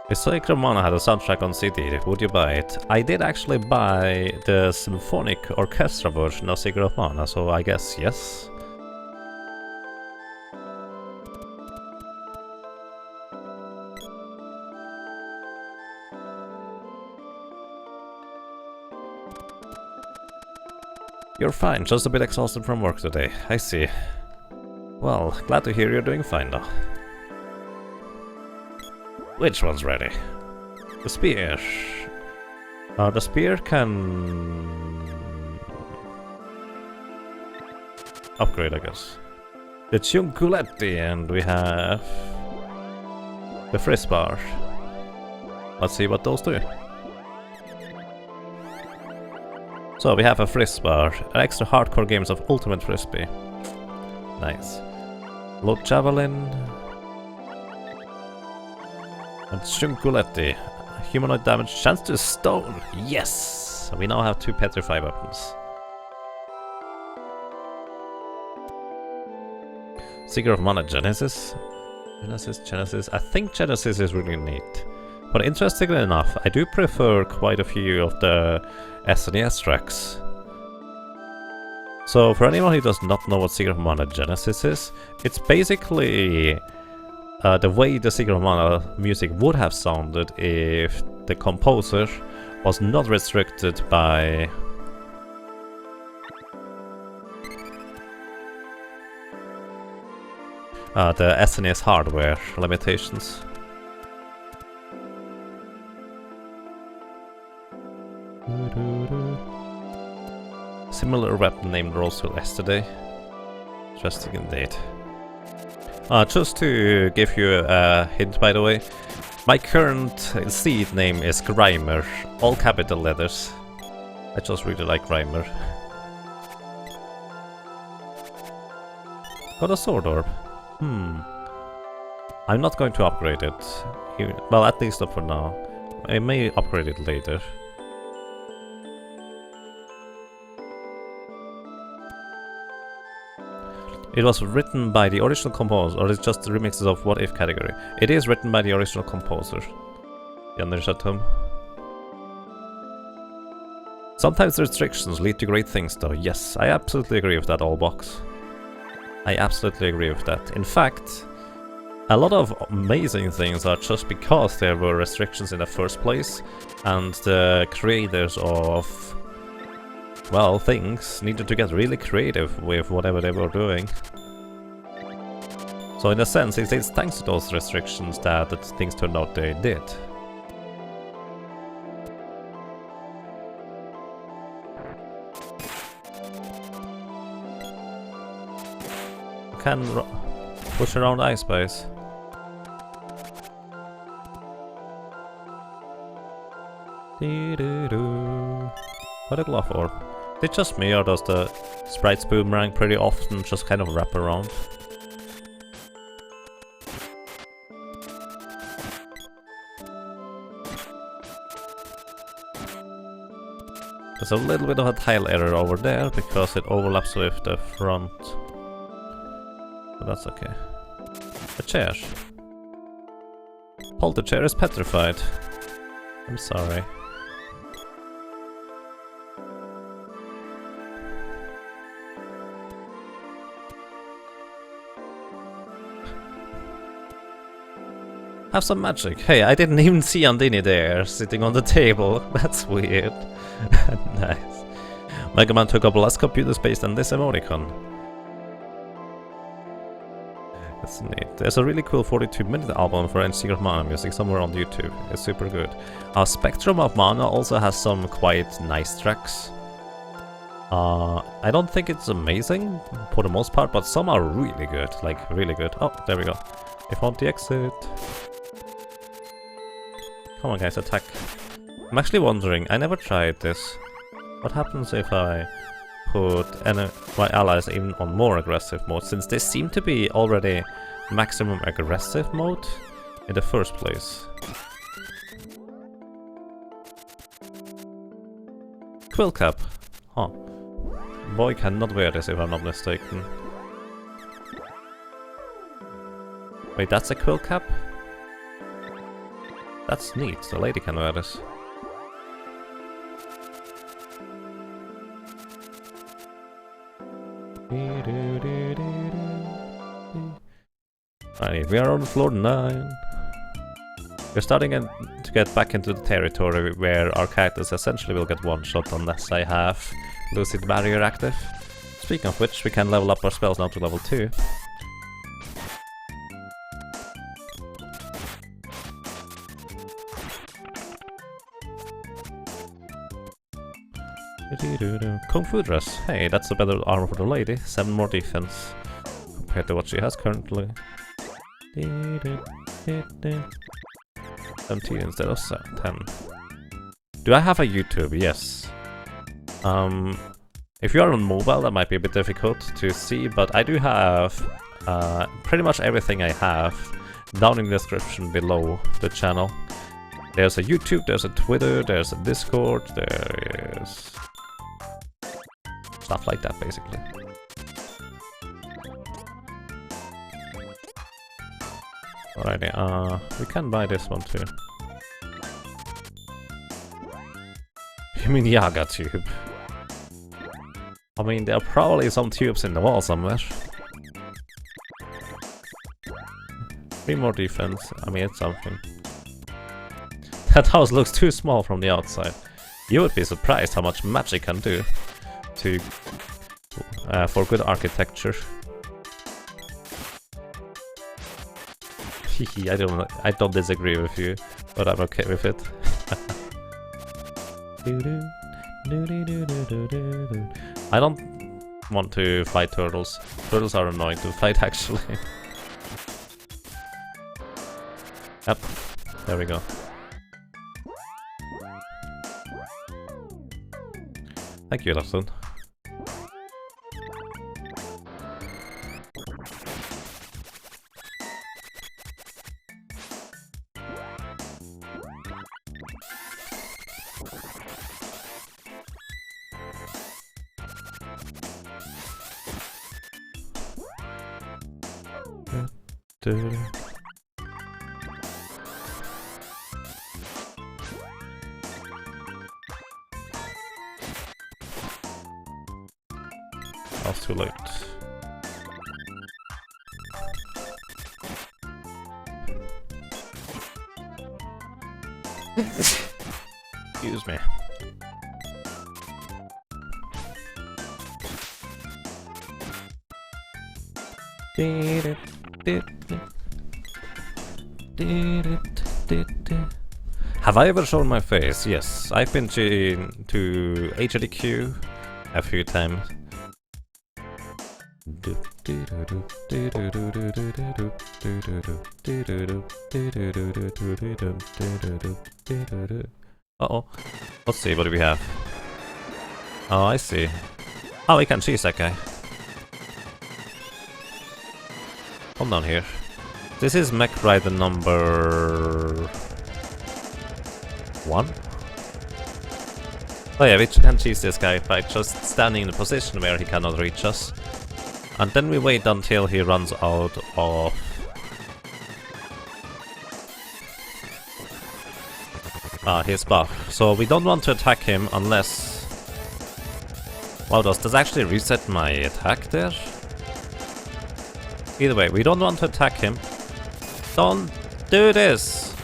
If Sacred Mana had a soundtrack on CD, would you buy it? I did actually buy the symphonic orchestra version of Sacred Mana, so I guess yes. You're fine, just a bit exhausted from work today, I see. Well, glad to hear you're doing fine though. Which one's ready? The spear. The spear can... upgrade, I guess. The Ciunculetti, and we have... the Frizzbar. Let's see what those do. So we have a Frizzbar, extra hardcore games of Ultimate Frisbee. Nice. Load Javelin. And Shunkuletti. Humanoid damage, chance to stone. Yes! We now have 2 Petrify weapons. Seeker of Mana Genesis. Genesis. I think Genesis is really neat. But interestingly enough, I do prefer quite a few of the SNES tracks. So for anyone who does not know what Seeker of Mana Genesis is, it's basically the way the Seeker of Mana music would have sounded if the composer was not restricted by the SNES hardware limitations. Similar weapon named Roseville yesterday. Interesting indeed. Just to give you a hint, by the way, my current seed name is Grimer, all capital letters. I just really like Grimer. Got a sword orb. I'm not going to upgrade it. Well, at least not for now. I may upgrade it later. It was written by the original composer, or it's just remixes of What If category. It is written by the original composer. Janner. Sometimes restrictions lead to great things though. Yes, I absolutely agree with that, Allbox. I absolutely agree with that. In fact, a lot of amazing things are just because there were restrictions in the first place, and the creators of, well, things needed to get really creative with whatever they were doing. So in a sense, it's thanks to those restrictions that things turned out they did. You can push around Ice Spice. What a glove orb. Is it just me, or does the Sprite's boomerang pretty often just kind of wrap around? There's a little bit of a tile error over there because it overlaps with the front. But that's okay. A chair. Paul, the chair is petrified. I'm sorry. Have some magic. Hey, I didn't even see Andini there, sitting on the table. That's weird. Nice. Mega Man took up less computer space than this emoticon. That's neat. There's a really cool 42-minute album for Seeker of Mana music somewhere on YouTube. It's super good. Spectrum of Mana also has some quite nice tracks. I don't think it's amazing for the most part, but some are really good. Like, really good. Oh, there we go. I found the exit. Come on guys, attack. I'm actually wondering, I never tried this. What happens if I put my allies even on more aggressive mode, since they seem to be already maximum aggressive mode in the first place? Quill cap. Huh. Boy cannot wear this if I'm not mistaken. Wait, that's a quill cap? That's neat, the lady can wear this. Alright, we are on floor 9. We're starting to get back into the territory where our characters essentially will get one shot unless I have Lucid Barrier active. Speaking of which, we can level up our spells now to level 2. Kung Fu dress. Hey, that's a better armor for the lady. 7 more defense compared to what she has currently. 17 instead of 10. Do I have a YouTube? Yes. If you are on mobile, that might be a bit difficult to see, but I do have pretty much everything I have down in the description below the channel. There's a YouTube, there's a Twitter, there's a Discord, there is stuff like that, basically. Alrighty, we can buy this one too. You mean Yaga tube? I mean, there are probably some tubes in the wall somewhere. 3 more defense, I mean, it's something. That house looks too small from the outside. You would be surprised how much magic can do to for good architecture. I don't disagree with you, but I'm okay with it. I don't want to fight turtles. Turtles are annoying to fight, actually. Yep, there we go. Thank you, Lafton. I was too late. Excuse me. Have I ever shown my face? Yes, I've been to HDQ a few times. Uh-oh. Let's see, what do we have? Oh, I see. Oh, we can cheese that guy. Come down here. This is Mech Rider number 1? Oh yeah, we can cheese this guy by just standing in a position where he cannot reach us. And then we wait until he runs out of... his buff. So we don't want to attack him unless... Wow, does this actually reset my attack there? Either way, we don't want to attack him. Don't do this!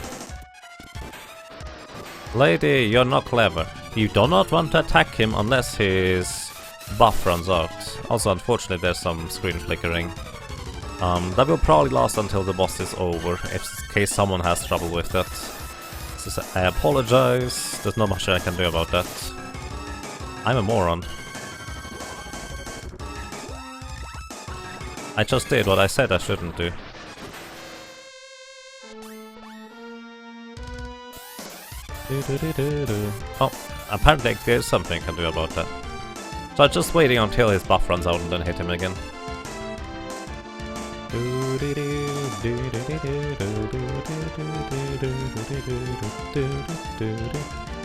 Lady, you're not clever. You do not want to attack him unless his buff runs out. Also, unfortunately, there's some screen flickering. That will probably last until the boss is over, in case someone has trouble with that. So I apologize, there's not much I can do about that. I'm a moron. I just did what I said I shouldn't do. Oh, apparently there's something I can do about that. So I'm just waiting until his buff runs out and then hit him again.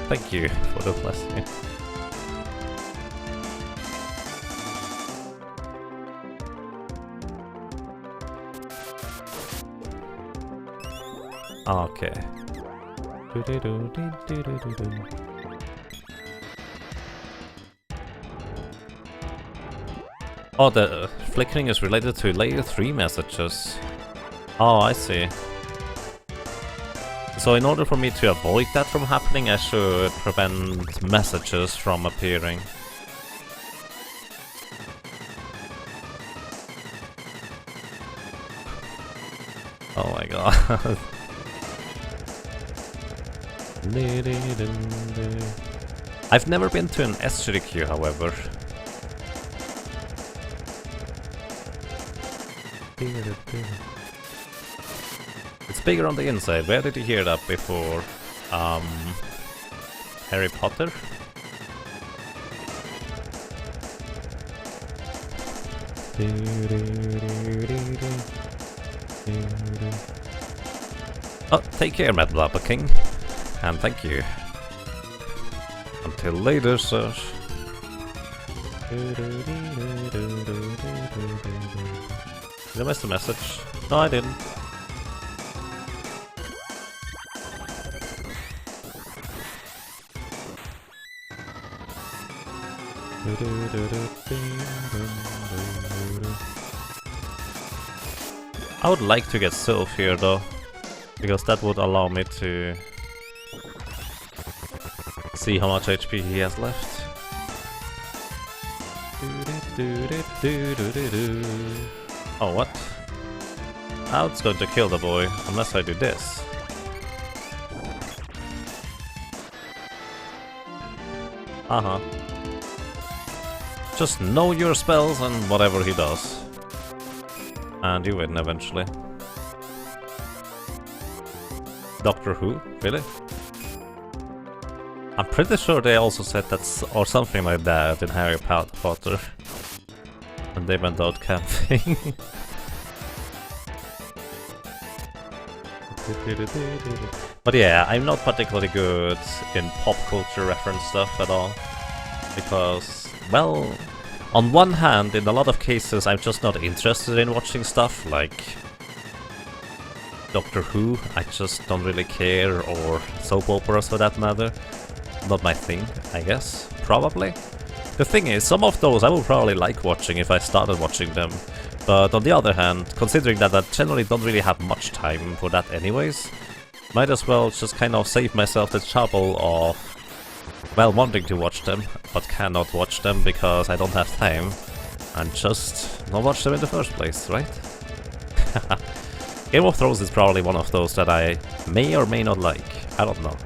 Thank you for the blessing. Okay. Oh, the flickering is related to layer 3 messages. Oh, I see. So in order for me to avoid that from happening, I should prevent messages from appearing. Oh my god. I've never been to an SGDQ, however. It's bigger on the inside. Where did you hear that before? Harry Potter? Oh, take care, Mad Blabber King. And thank you. Until later, sir. Did I miss the message? No, I didn't. I would like to get Sylph here though, because that would allow me to see how much HP he has left. Oh, what? Now it's going to kill the boy, unless I do this. Uh-huh. Just know your spells and whatever he does. And you win eventually. Doctor Who? Really? I'm pretty sure they also said that, or something like that, in Harry Potter. And they went out camping. But yeah, I'm not particularly good in pop culture reference stuff at all. Because, well, on one hand, in a lot of cases, I'm just not interested in watching stuff like Doctor Who. I just don't really care, or soap operas for that matter. Not my thing, I guess. Probably. The thing is, some of those I would probably like watching if I started watching them. But on the other hand, considering that I generally don't really have much time for that anyways, might as well just kind of save myself the trouble of, well, wanting to watch them, but cannot watch them because I don't have time, and just not watch them in the first place, right? Game of Thrones is probably one of those that I may or may not like. I don't know.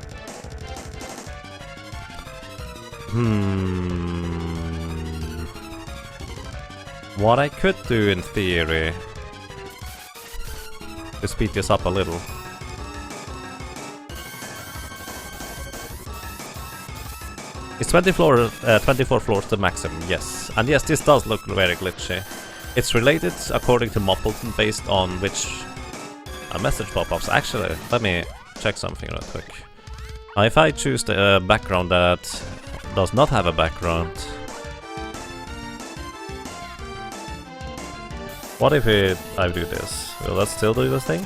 What I could do in theory to speed this up a little. It's 24 floors the maximum, yes. And yes, this does look very glitchy. It's related according to Moppleton based on which message pop-ups. Actually, let me check something real quick. If I choose the background that does not have a background, what if I do this? Will that still do the thing?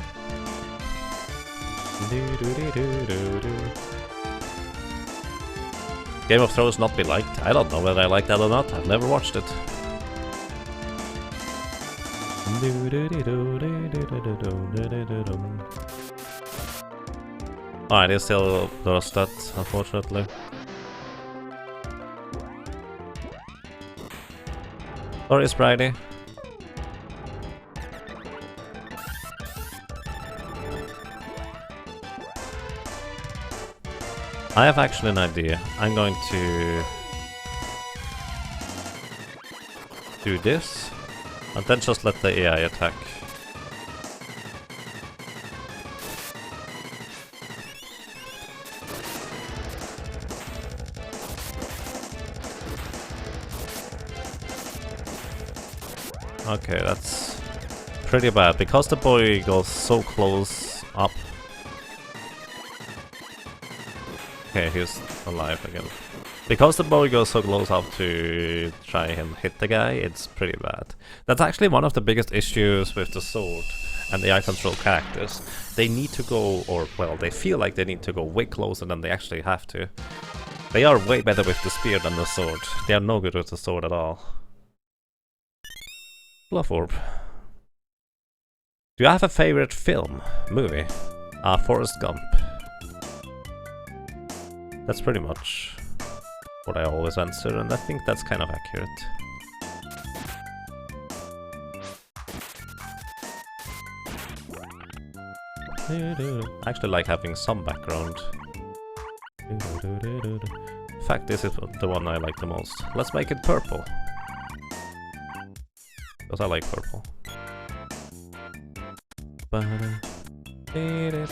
Game of Thrones not be liked? I don't know whether I like that or not. I've never watched it. Alright, it still does that, unfortunately. Sorry, Spridey. I have actually an idea. I'm going to do this, and then just let the AI attack. Okay, that's pretty bad, because the boy goes so close up. Okay, he's alive again. Because the boy goes so close up to try and hit the guy, it's pretty bad. That's actually one of the biggest issues with the sword and the AI control characters. They need to go, or well, they feel like they need to go way closer than they actually have to. They are way better with the spear than the sword. They are no good with the sword at all. Bluff Orb. Do you have a favorite film? Movie? Forrest Gump. That's pretty much what I always answer, and I think that's kind of accurate. I actually like having some background. In fact, this is the one I like the most. Let's make it purple. Because I like purple. You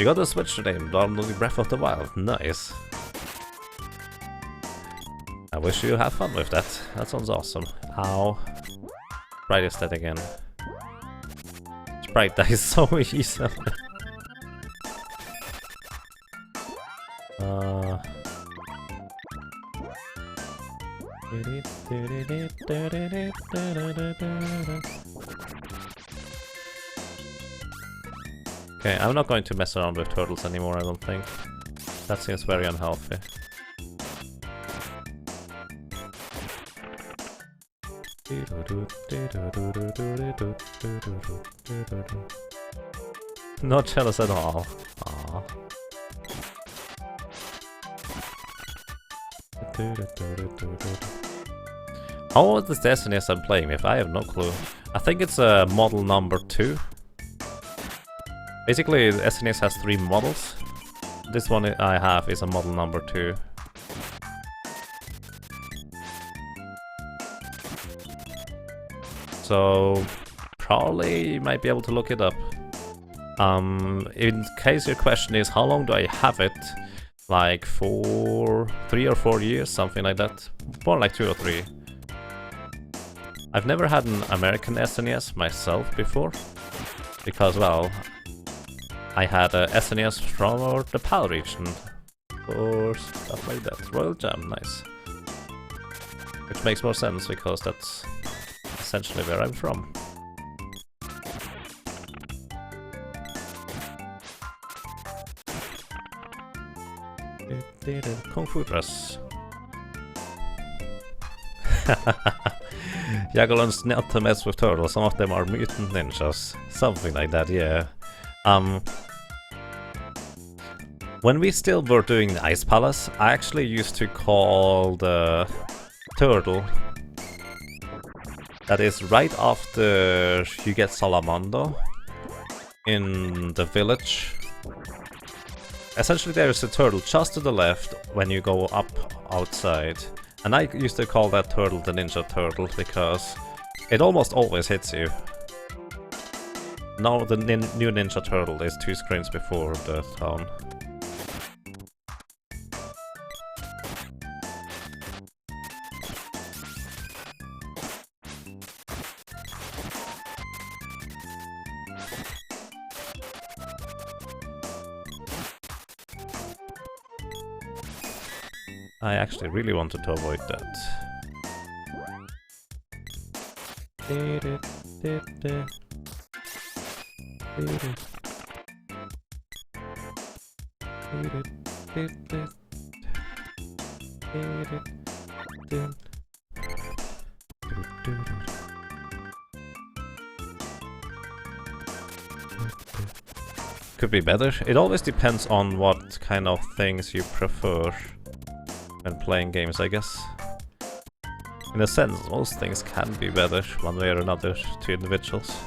got the Switch today, downloading Breath of the Wild. Nice. I wish you have fun with that. That sounds awesome. Ow. Sprite is dead again. Sprite dies so easily. Okay, I'm not going to mess around with turtles anymore, I don't think. That seems very unhealthy. Not jealous at all. Aww. How old is the SNES I'm playing with? I have no clue. I think it's model number 2. Basically, the SNES has 3 models. This one I have is a model number 2. So, probably you might be able to look it up. In case your question is how long do I have it? Like 3 or 4 years, something like that. More like 2 or 3. I've never had an American SNES myself before. Because, well, I had a SNES from the PAL region. Or stuff like that. Royal Jam, nice. Which makes more sense because that's essentially where I'm from. Kung Fu dress. Jago learns not to mess with turtles. Some of them are mutant ninjas. Something like that, yeah. When we still were doing the Ice Palace, I actually used to call the turtle that is right after you get Salamando in the village. Essentially there's a turtle just to the left when you go up outside. And I used to call that turtle the Ninja Turtle because it almost always hits you. Now the new Ninja Turtle is 2 screens before the town. I actually really wanted to avoid that. Could be better. It always depends on what kind of things you prefer when playing games, I guess. In a sense, most things can be better one way or another to individuals.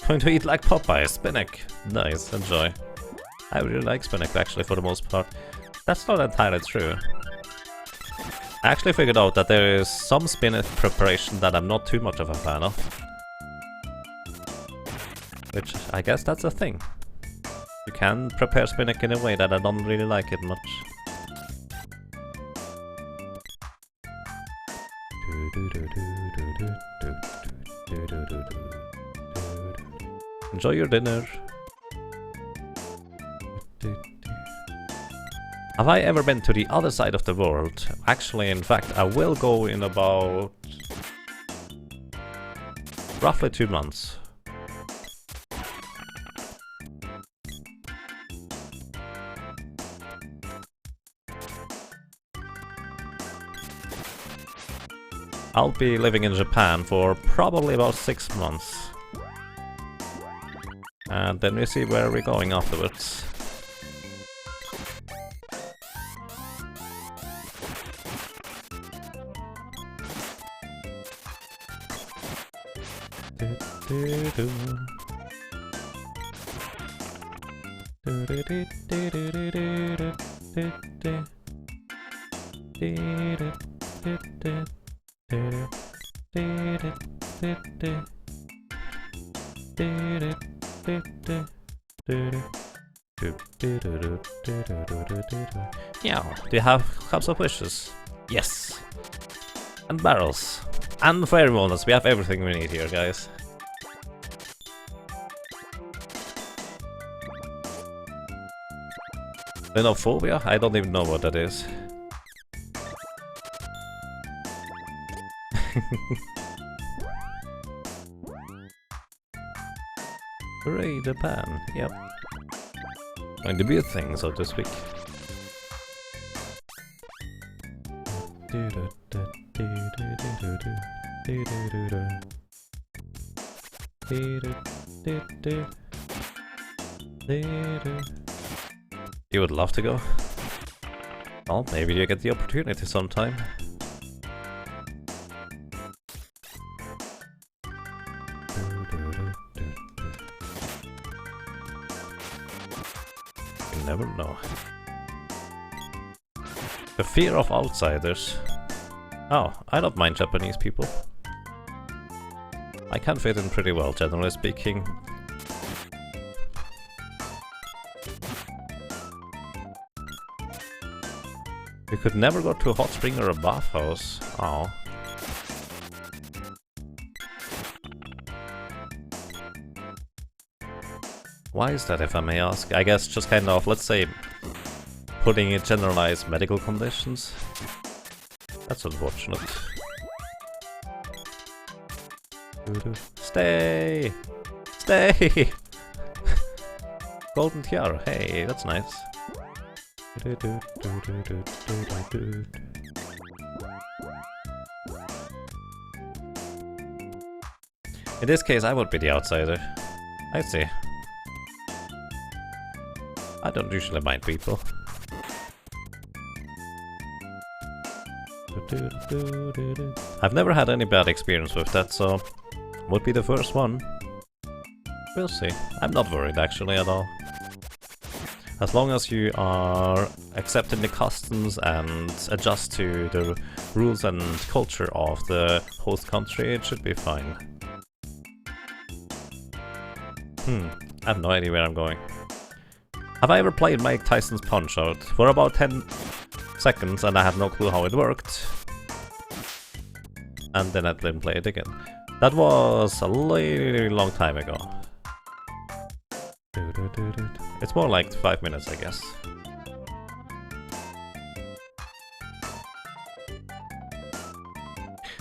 Going to eat like Popeye, spinach. Nice, enjoy. I really like spinach actually for the most part. That's not entirely true. I actually figured out that there is some spinach preparation that I'm not too much of a fan of. Which, I guess that's a thing. You can prepare spinach in a way that I don't really like it much. Enjoy your dinner. Have I ever been to the other side of the world? Actually, in fact, I will go in about roughly 2 months. I'll be living in Japan for probably about 6 months. And then we see where we're going afterwards. Yeah, do you have cups of wishes? Yes. And barrels. And fairy walnuts. We have everything we need here, guys. Xenophobia? I don't even know what that is. Hooray, Japan. Yep. Going to be a thing, so to speak. You would love to go? Well, maybe you get the opportunity sometime. You never know. The fear of outsiders. Oh, I don't mind Japanese people. I can fit in pretty well, generally speaking. You could never go to a hot spring or a bathhouse. Oh. Why is that, if I may ask? I guess just kind of, let's say, putting in generalized medical conditions. That's unfortunate. Stay! Stay! Golden tiara, hey, that's nice. In this case, I would be the outsider. I see. I don't usually mind people. I've never had any bad experience with that, so would be the first one. We'll see. I'm not worried actually at all. As long as you are accepting the customs and adjust to the rules and culture of the host country, it should be fine. I have no idea where I'm going. Have I ever played Mike Tyson's Punch-Out? For about 10 seconds and I had no clue how it worked. And then I didn't play it again. That was a really long time ago. It's more like 5 minutes, I guess.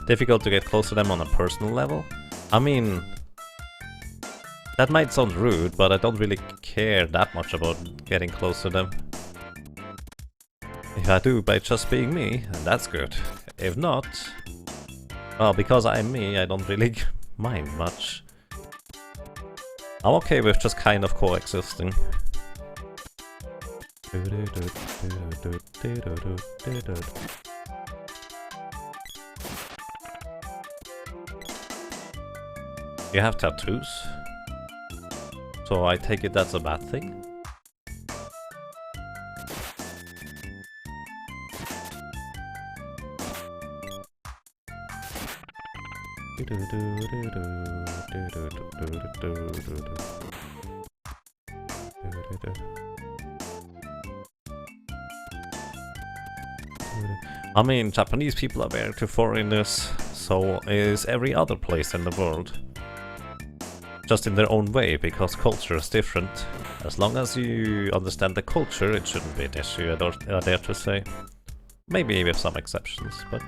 Difficult to get close to them on a personal level? I mean, that might sound rude, but I don't really care that much about getting close to them. If I do by just being me, then that's good. If not, well, because I'm me, I don't really mind much. I'm okay with just kind of coexisting. You have tattoos? So I take it that's a bad thing? I mean, Japanese people are married to foreigners, so is every other place in the world. Just in their own way, because culture is different. As long as you understand the culture, it shouldn't be an issue, I dare to say. Maybe with some exceptions, but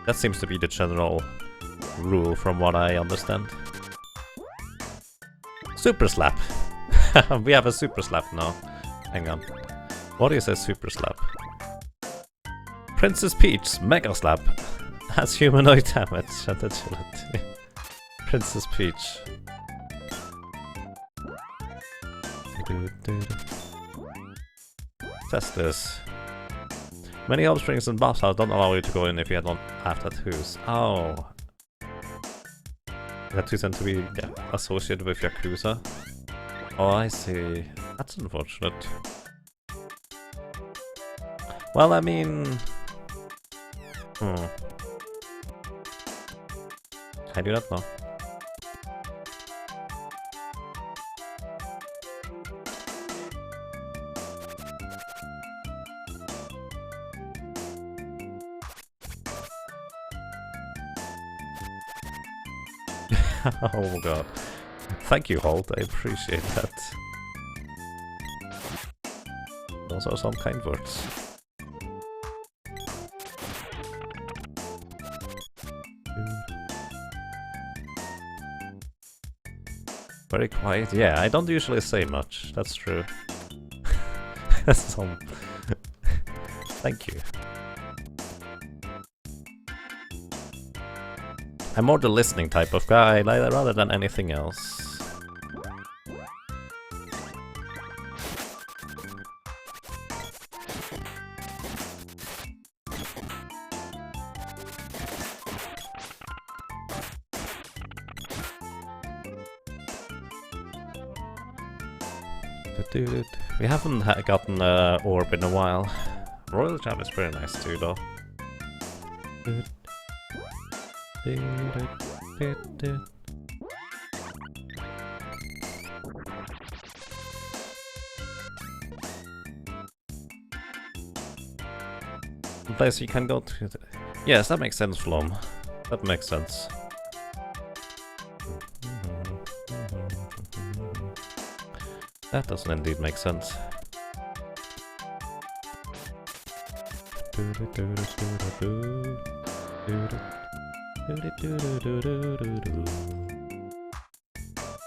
that seems to be the general rule from what I understand. Super Slap! We have a Super Slap now. Hang on. What is a Super Slap? Princess Peach Mega Slap. Has humanoid damage and agility. Princess Peach. Test this. Many home springs and baths don't allow you to go in if you don't have tattoos. Oh. Tattoos tend to be associated with Yakuza. Oh, I see. That's unfortunate. Well, I mean... I do not know. Oh god. Thank you, Holt. I appreciate that. Those are some kind words. Very quiet. Yeah, I don't usually say much. That's true. That's some... Thank you. I'm more the listening type of guy, rather than anything else. We haven't gotten an orb in a while. Royal Jam is pretty nice too, though. Place you can go to. Yes, that makes sense, Flom. That makes sense. That doesn't indeed make sense.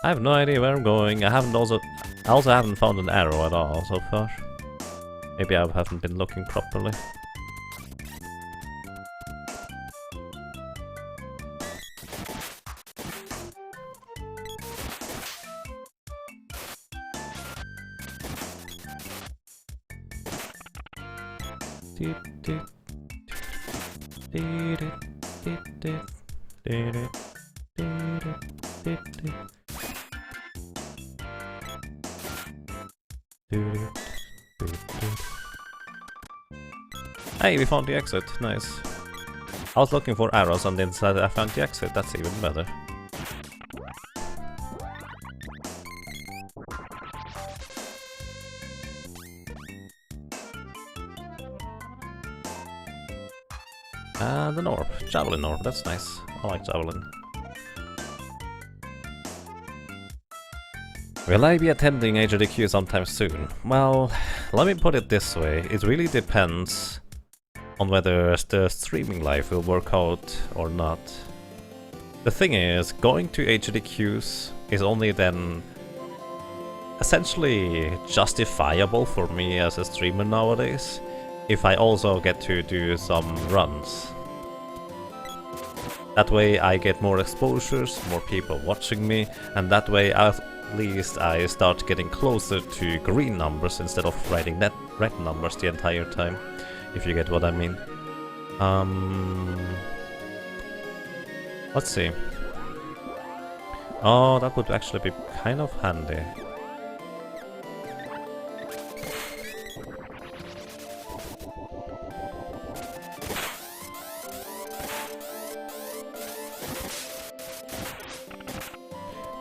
I have no idea where I'm going. I also haven't found an arrow at all so far. Maybe I haven't been looking properly. Hey, we found the exit. Nice. I was looking for arrows on the inside. I found the exit. That's even better. And an orb. Javelin orb. That's nice. I like javelin. Will I be attending HDQ sometime soon? Well, let me put it this way. It really depends on whether the streaming life will work out or not. The thing is, going to HDQs is only then essentially justifiable for me as a streamer nowadays if I also get to do some runs. That way I get more exposures, more people watching me, and that way at least I start getting closer to green numbers instead of writing red numbers the entire time, if you get what I mean. Let's see. Oh, that would actually be kind of handy.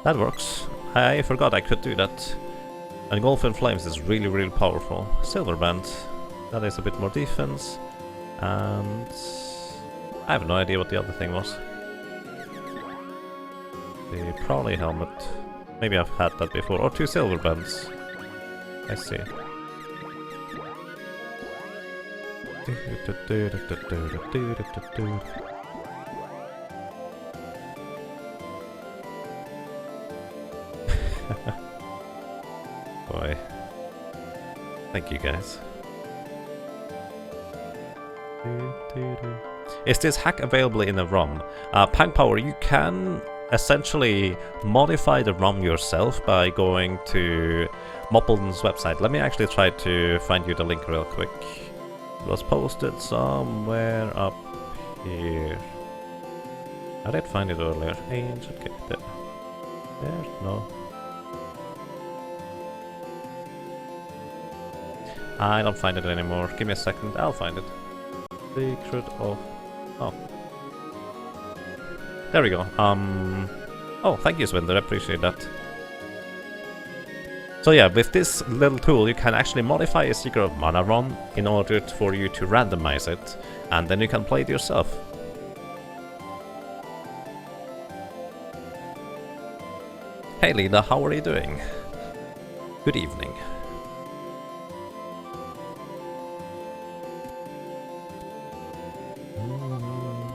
That works. I forgot I could do that. Engulf in Flames is really powerful. Silver Band. That is a bit more defense. And I have no idea what the other thing was. The Prowley helmet. Maybe I've had that before. Or 2 silver bands. I see. Boy. Thank you guys. Is this hack available in a ROM? Pangpower, you can essentially modify the ROM yourself by going to Moppleton's website. Let me actually try to find you the link real quick. It was posted somewhere up here. I did find it earlier. Ancient Cave. There? No. I don't find it anymore. Give me a second. I'll find it. Secret of... Oh. There we go. Oh, thank you, Swinder. I appreciate that. So yeah, with this little tool, you can actually modify a Secret of Mana ROM in order for you to randomize it, and then you can play it yourself. Hey Lida, how are you doing? Good evening. Mm.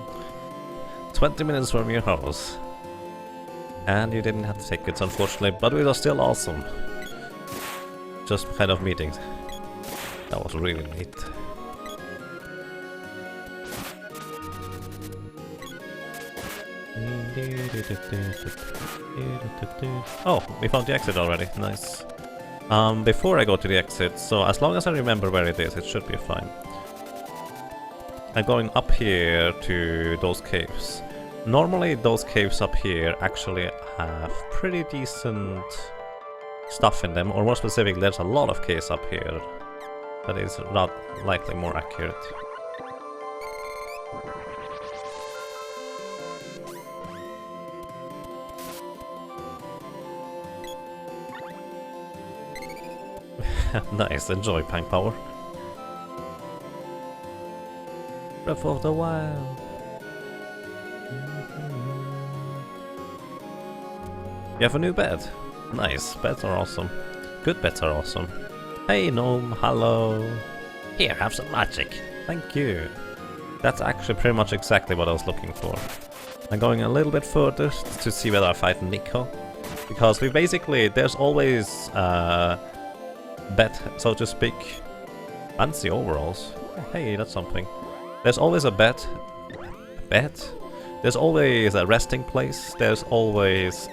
20 minutes from your house. And you didn't have tickets, unfortunately, but it was still awesome. Just kind of meetings. That was really neat. Oh, we found the exit already. Nice. Before I go to the exit, so as long as I remember where it is, it should be fine. I'm going up here to those caves. Normally those caves up here actually have pretty decent stuff in them, or more specifically, there's a lot of caves up here that is not likely more accurate. Nice, enjoy Pangpower. Breath of the Wild. You have a new bed. Nice, beds are awesome. Good beds are awesome. Hey Gnome, hello. Here, have some magic. Thank you. That's actually pretty much exactly what I was looking for. I'm going a little bit further to see whether I fight Nico. Because we basically, there's always bet, so to speak. Fancy overalls. Hey, that's something. There's always a bet. Bet? There's always a resting place. There's always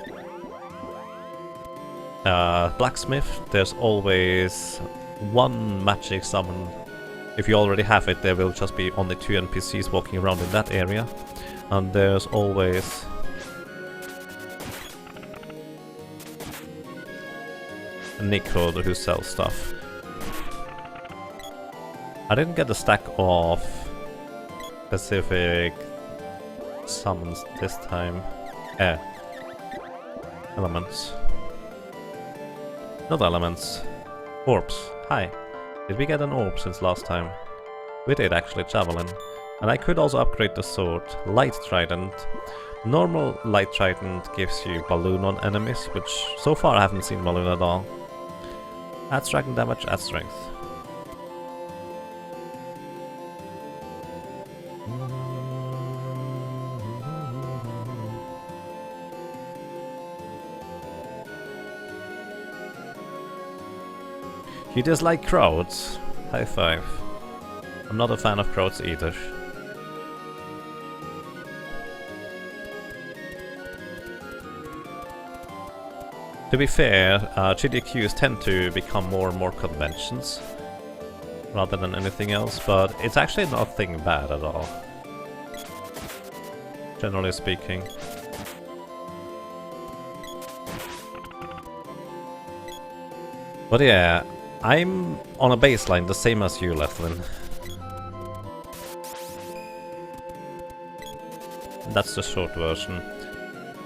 blacksmith. There's always one magic summon. If you already have it, there will just be only 2 NPCs walking around in that area. And there's always a Nico who sells stuff. I didn't get a stack of specific summons this time. Elements. Not elements. Orbs. Hi. Did we get an orb since last time? We did actually, Javelin. And I could also upgrade the sword. Light Trident. Normal Light Trident gives you balloon on enemies, which so far I haven't seen balloon at all. Adds dragon damage, adds strength. You dislike crowds? High five. I'm not a fan of crowds either. To be fair, GDQs tend to become more and more conventions rather than anything else, but it's actually nothing bad at all, generally speaking. But yeah, I'm on a baseline the same as you, Lethlin. That's the short version.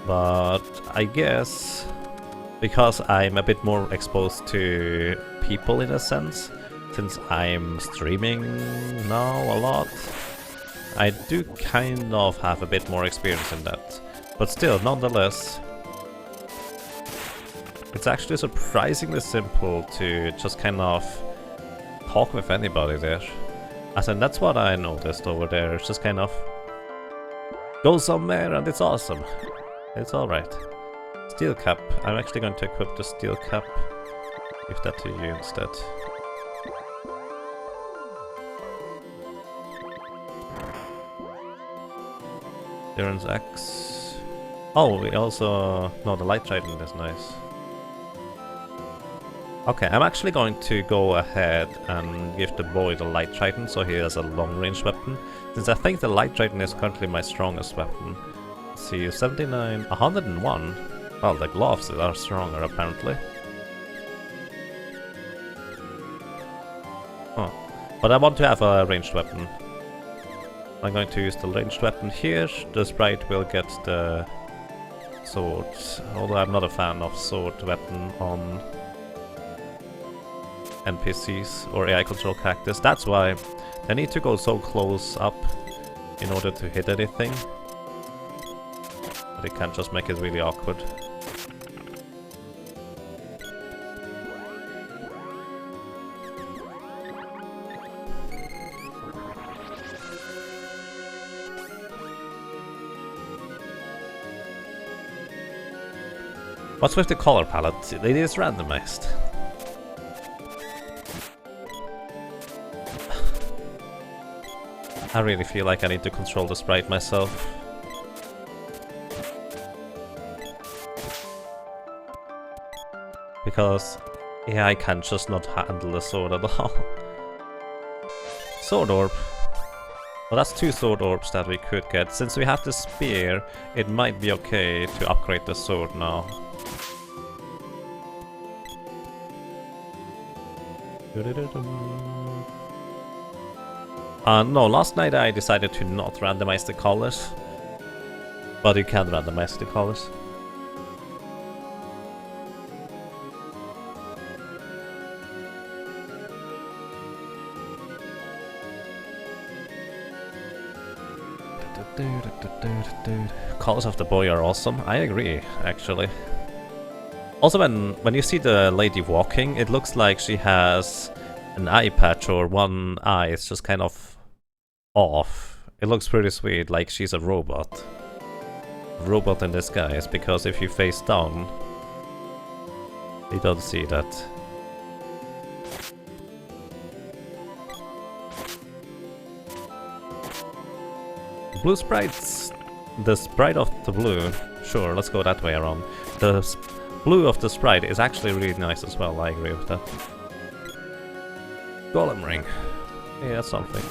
But I guess because I'm a bit more exposed to people in a sense, since I'm streaming now a lot, I do kind of have a bit more experience in that. But still, nonetheless, it's actually surprisingly simple to just kind of talk with anybody there. As in, that's what I noticed over there. It's just kind of go somewhere and it's awesome. It's alright. Steel cap. I'm actually going to equip the steel cap. Give that to you instead. Darren's X. Oh, we also... No, the Light Trident is nice. Okay, I'm actually going to go ahead and give the boy the Light Trident so he has a long-range weapon. Since I think the Light Trident is currently my strongest weapon. Let's see, 79, 101. Well, the gloves are stronger apparently. Oh, but I want to have a ranged weapon. I'm going to use the ranged weapon here. The sprite will get the sword, although I'm not a fan of sword weapon on NPCs or AI control characters. That's why they need to go so close up in order to hit anything. They can't just make it really awkward. What's with the color palette? It is randomized. I really feel like I need to control the sprite myself. Because, yeah, I can just not handle the sword at all. Sword orb. Well, that's 2 sword orbs that we could get. Since we have the spear, it might be okay to upgrade the sword now. No, last night I decided to not randomize the colors. But you can randomize the colors. Colors of the boy are awesome. I agree, actually. Also, when you see the lady walking, it looks like she has an eye patch or one eye is just kind of off. It looks pretty sweet, like she's a robot. Robot in disguise, because if you face down, you don't see that. Blue sprites. The sprite of the blue. Sure, let's go that way around. The blue of the sprite is actually really nice as well, I agree with that. Golem ring. Yeah, that's something.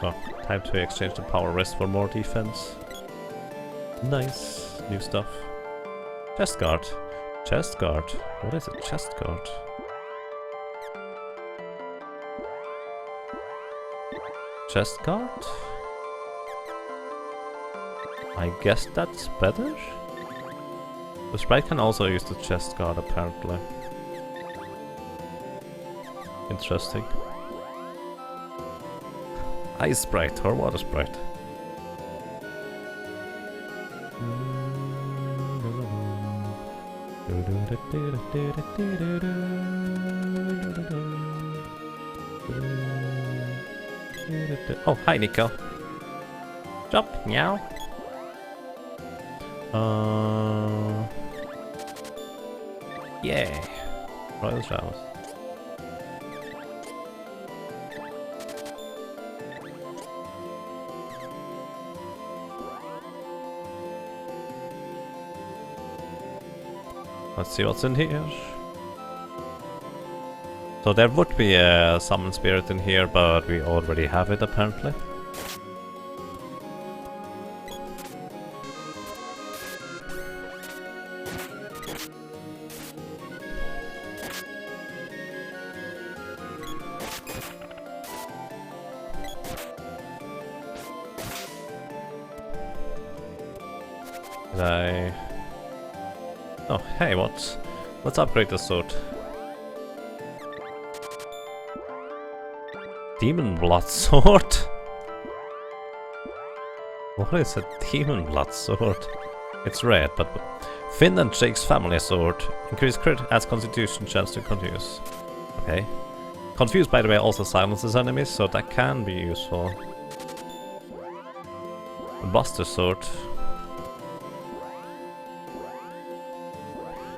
So, time to exchange the power wrist for more defense. Nice. New stuff. Chest guard. Chest guard. What is a chest guard? Chest guard? I guess that's better? The sprite can also use the chest guard apparently. Interesting. Ice sprite or water sprite? Oh, hi Nico. Jump, meow. Yeah. Royal showers. Let's see what's in here. So there would be a summon spirit in here, but we already have it apparently. Did I... Oh, hey, what? Let's upgrade the sword. Demon Blood Sword? What is a Demon Blood Sword? It's red, but Finn and Jake's family sword. Increase crit, adds constitution chance to confuse. Okay. Confuse, by the way, also silences enemies, so that can be useful. A Buster Sword.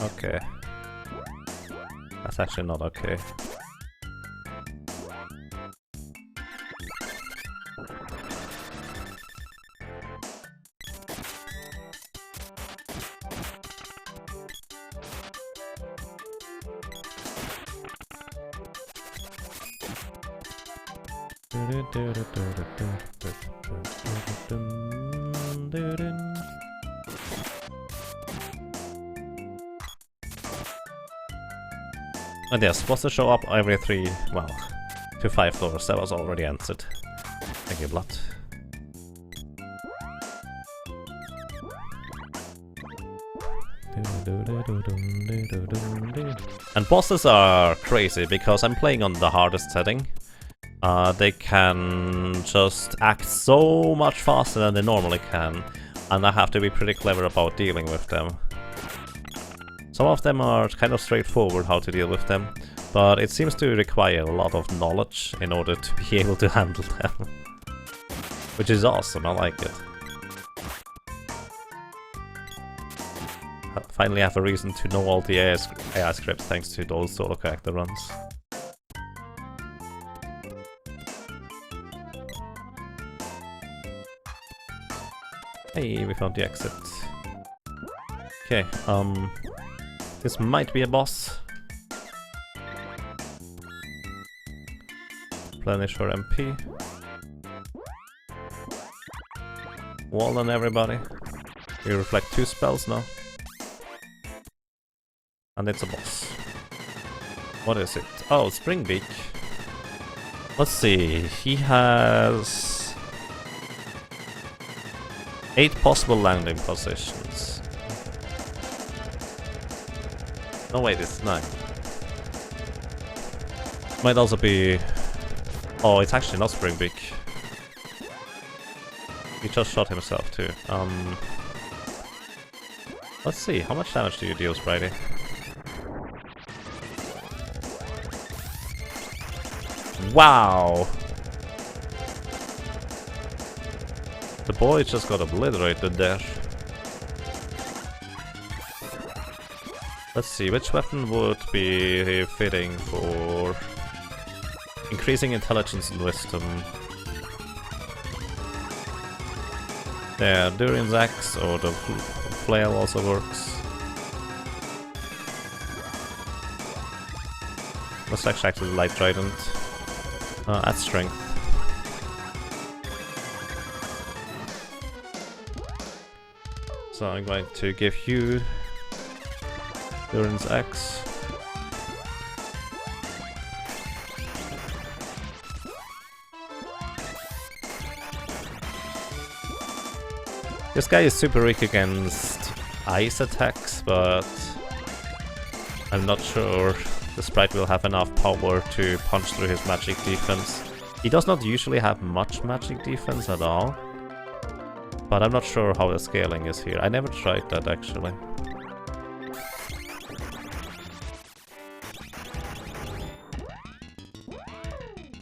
Okay. That's actually not okay. And yes, supposed to show up every 3, well, to 5 floors. That was already answered. Thank you, Blood. And bosses are crazy because I'm playing on the hardest setting. They can just act so much faster than they normally can, and I have to be pretty clever about dealing with them. Some of them are kind of straightforward how to deal with them, but it seems to require a lot of knowledge in order to be able to handle them. Which is awesome, I like it. I finally have a reason to know all the AI scripts thanks to those solo character runs. Hey, we found the exit. Okay, this might be a boss. Replenish our MP. Wall on everybody. We reflect 2 spells now. And it's a boss. What is it? Oh, Springbeak. Let's see, he has 8 possible landing positions. No wait, it's 9. Might also be... Oh, it's actually not Springbeak. He just shot himself too. Let's see, how much damage do you deal, Spritey? Wow! The boy just got obliterated there. Let's see, which weapon would be fitting for increasing intelligence and wisdom? Yeah, Durian's axe or the flail also works. Let's actually light trident. Add strength. So I'm going to give you Durin's axe. This guy is super weak against ice attacks, but I'm not sure the sprite will have enough power to punch through his magic defense. He does not usually have much magic defense at all, but I'm not sure how the scaling is here. I never tried that actually.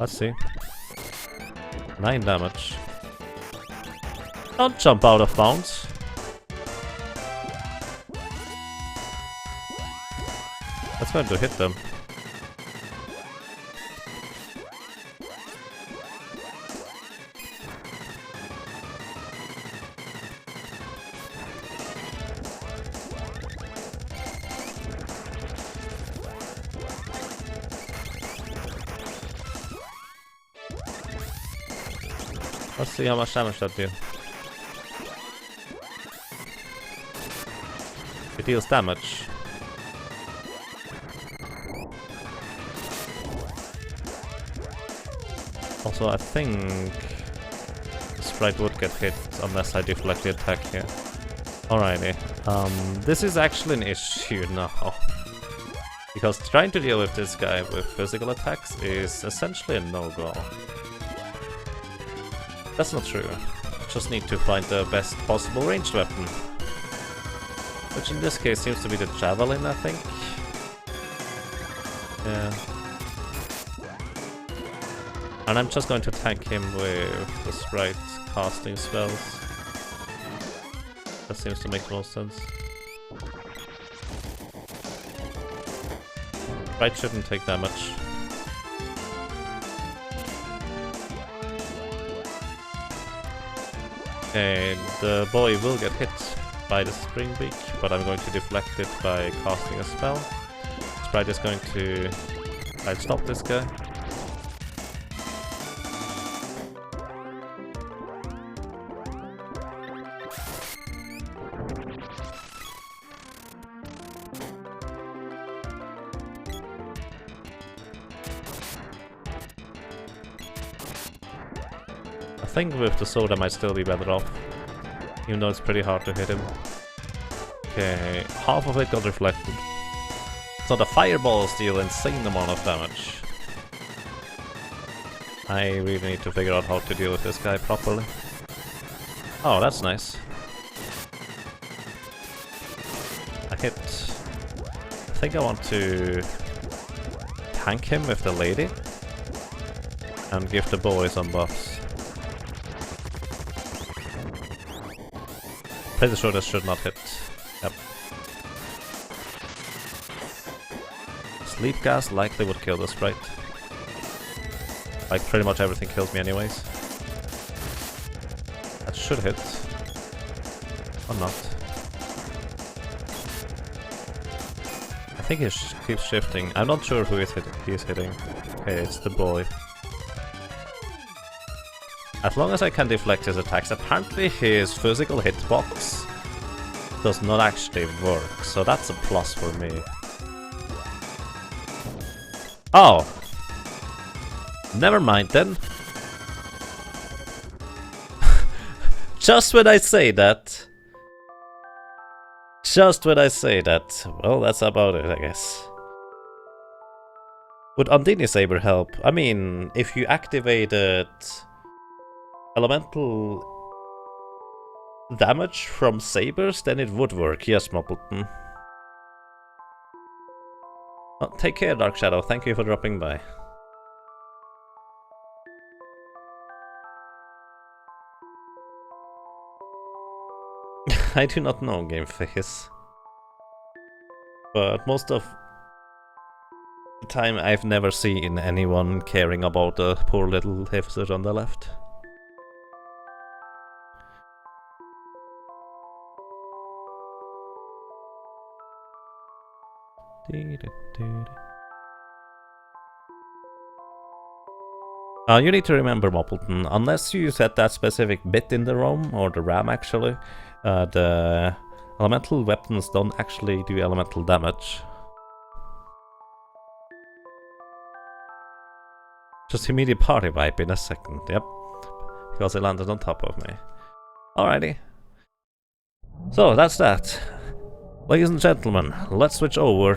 Let's see. 9 damage. Don't jump out of bounds. That's going to hit them. Let's see how much damage that deals. It deals damage. Also, I think the sprite would get hit unless I deflect the attack here. Alrighty. This is actually an issue now. Because trying to deal with this guy with physical attacks is essentially a no-go. That's not true. Just need to find the best possible ranged weapon. Which in this case seems to be the javelin, I think. Yeah. And I'm just going to tank him with the sprite casting spells. That seems to make the most sense. Sprite shouldn't take damage. Okay, the boy will get hit by the Spring Beak, but I'm going to deflect it by casting a spell. Sprite is going to try to stop this guy. I think with the soda might still be better off, even though it's pretty hard to hit him. Okay, half of it got reflected. So the fireballs deal insane amount of damage. I really need to figure out how to deal with this guy properly. Oh, that's nice. I hit... I think I want to tank him with the lady and give the boy some buffs. Pretty sure this should not hit. Yep. Sleep gas likely would kill the Sprite. Like pretty much everything kills me anyways. That should hit. Or not. I think he keeps shifting. I'm not sure who he is hitting. Okay, it's the boy. As long as I can deflect his attacks, apparently his physical hitbox does not actually work, so that's a plus for me. Oh! Never mind then. Just when I say that. Just when I say that. Well, that's about it, I guess. Would Undine Saber help? I mean, if you activated elemental damage from sabers, then it would work. Yes, Moppleton. Well, take care, Dark Shadow. Thank you for dropping by. I do not know Game Face. But most of the time I've never seen anyone caring about the poor little hipster on the left. You need to remember, Moppleton, unless you set that specific bit in the ROM, or the RAM actually, the elemental weapons don't actually do elemental damage. Just immediate party wipe in a second, yep. Because it landed on top of me. Alrighty. So, that's that. Ladies and gentlemen, let's switch over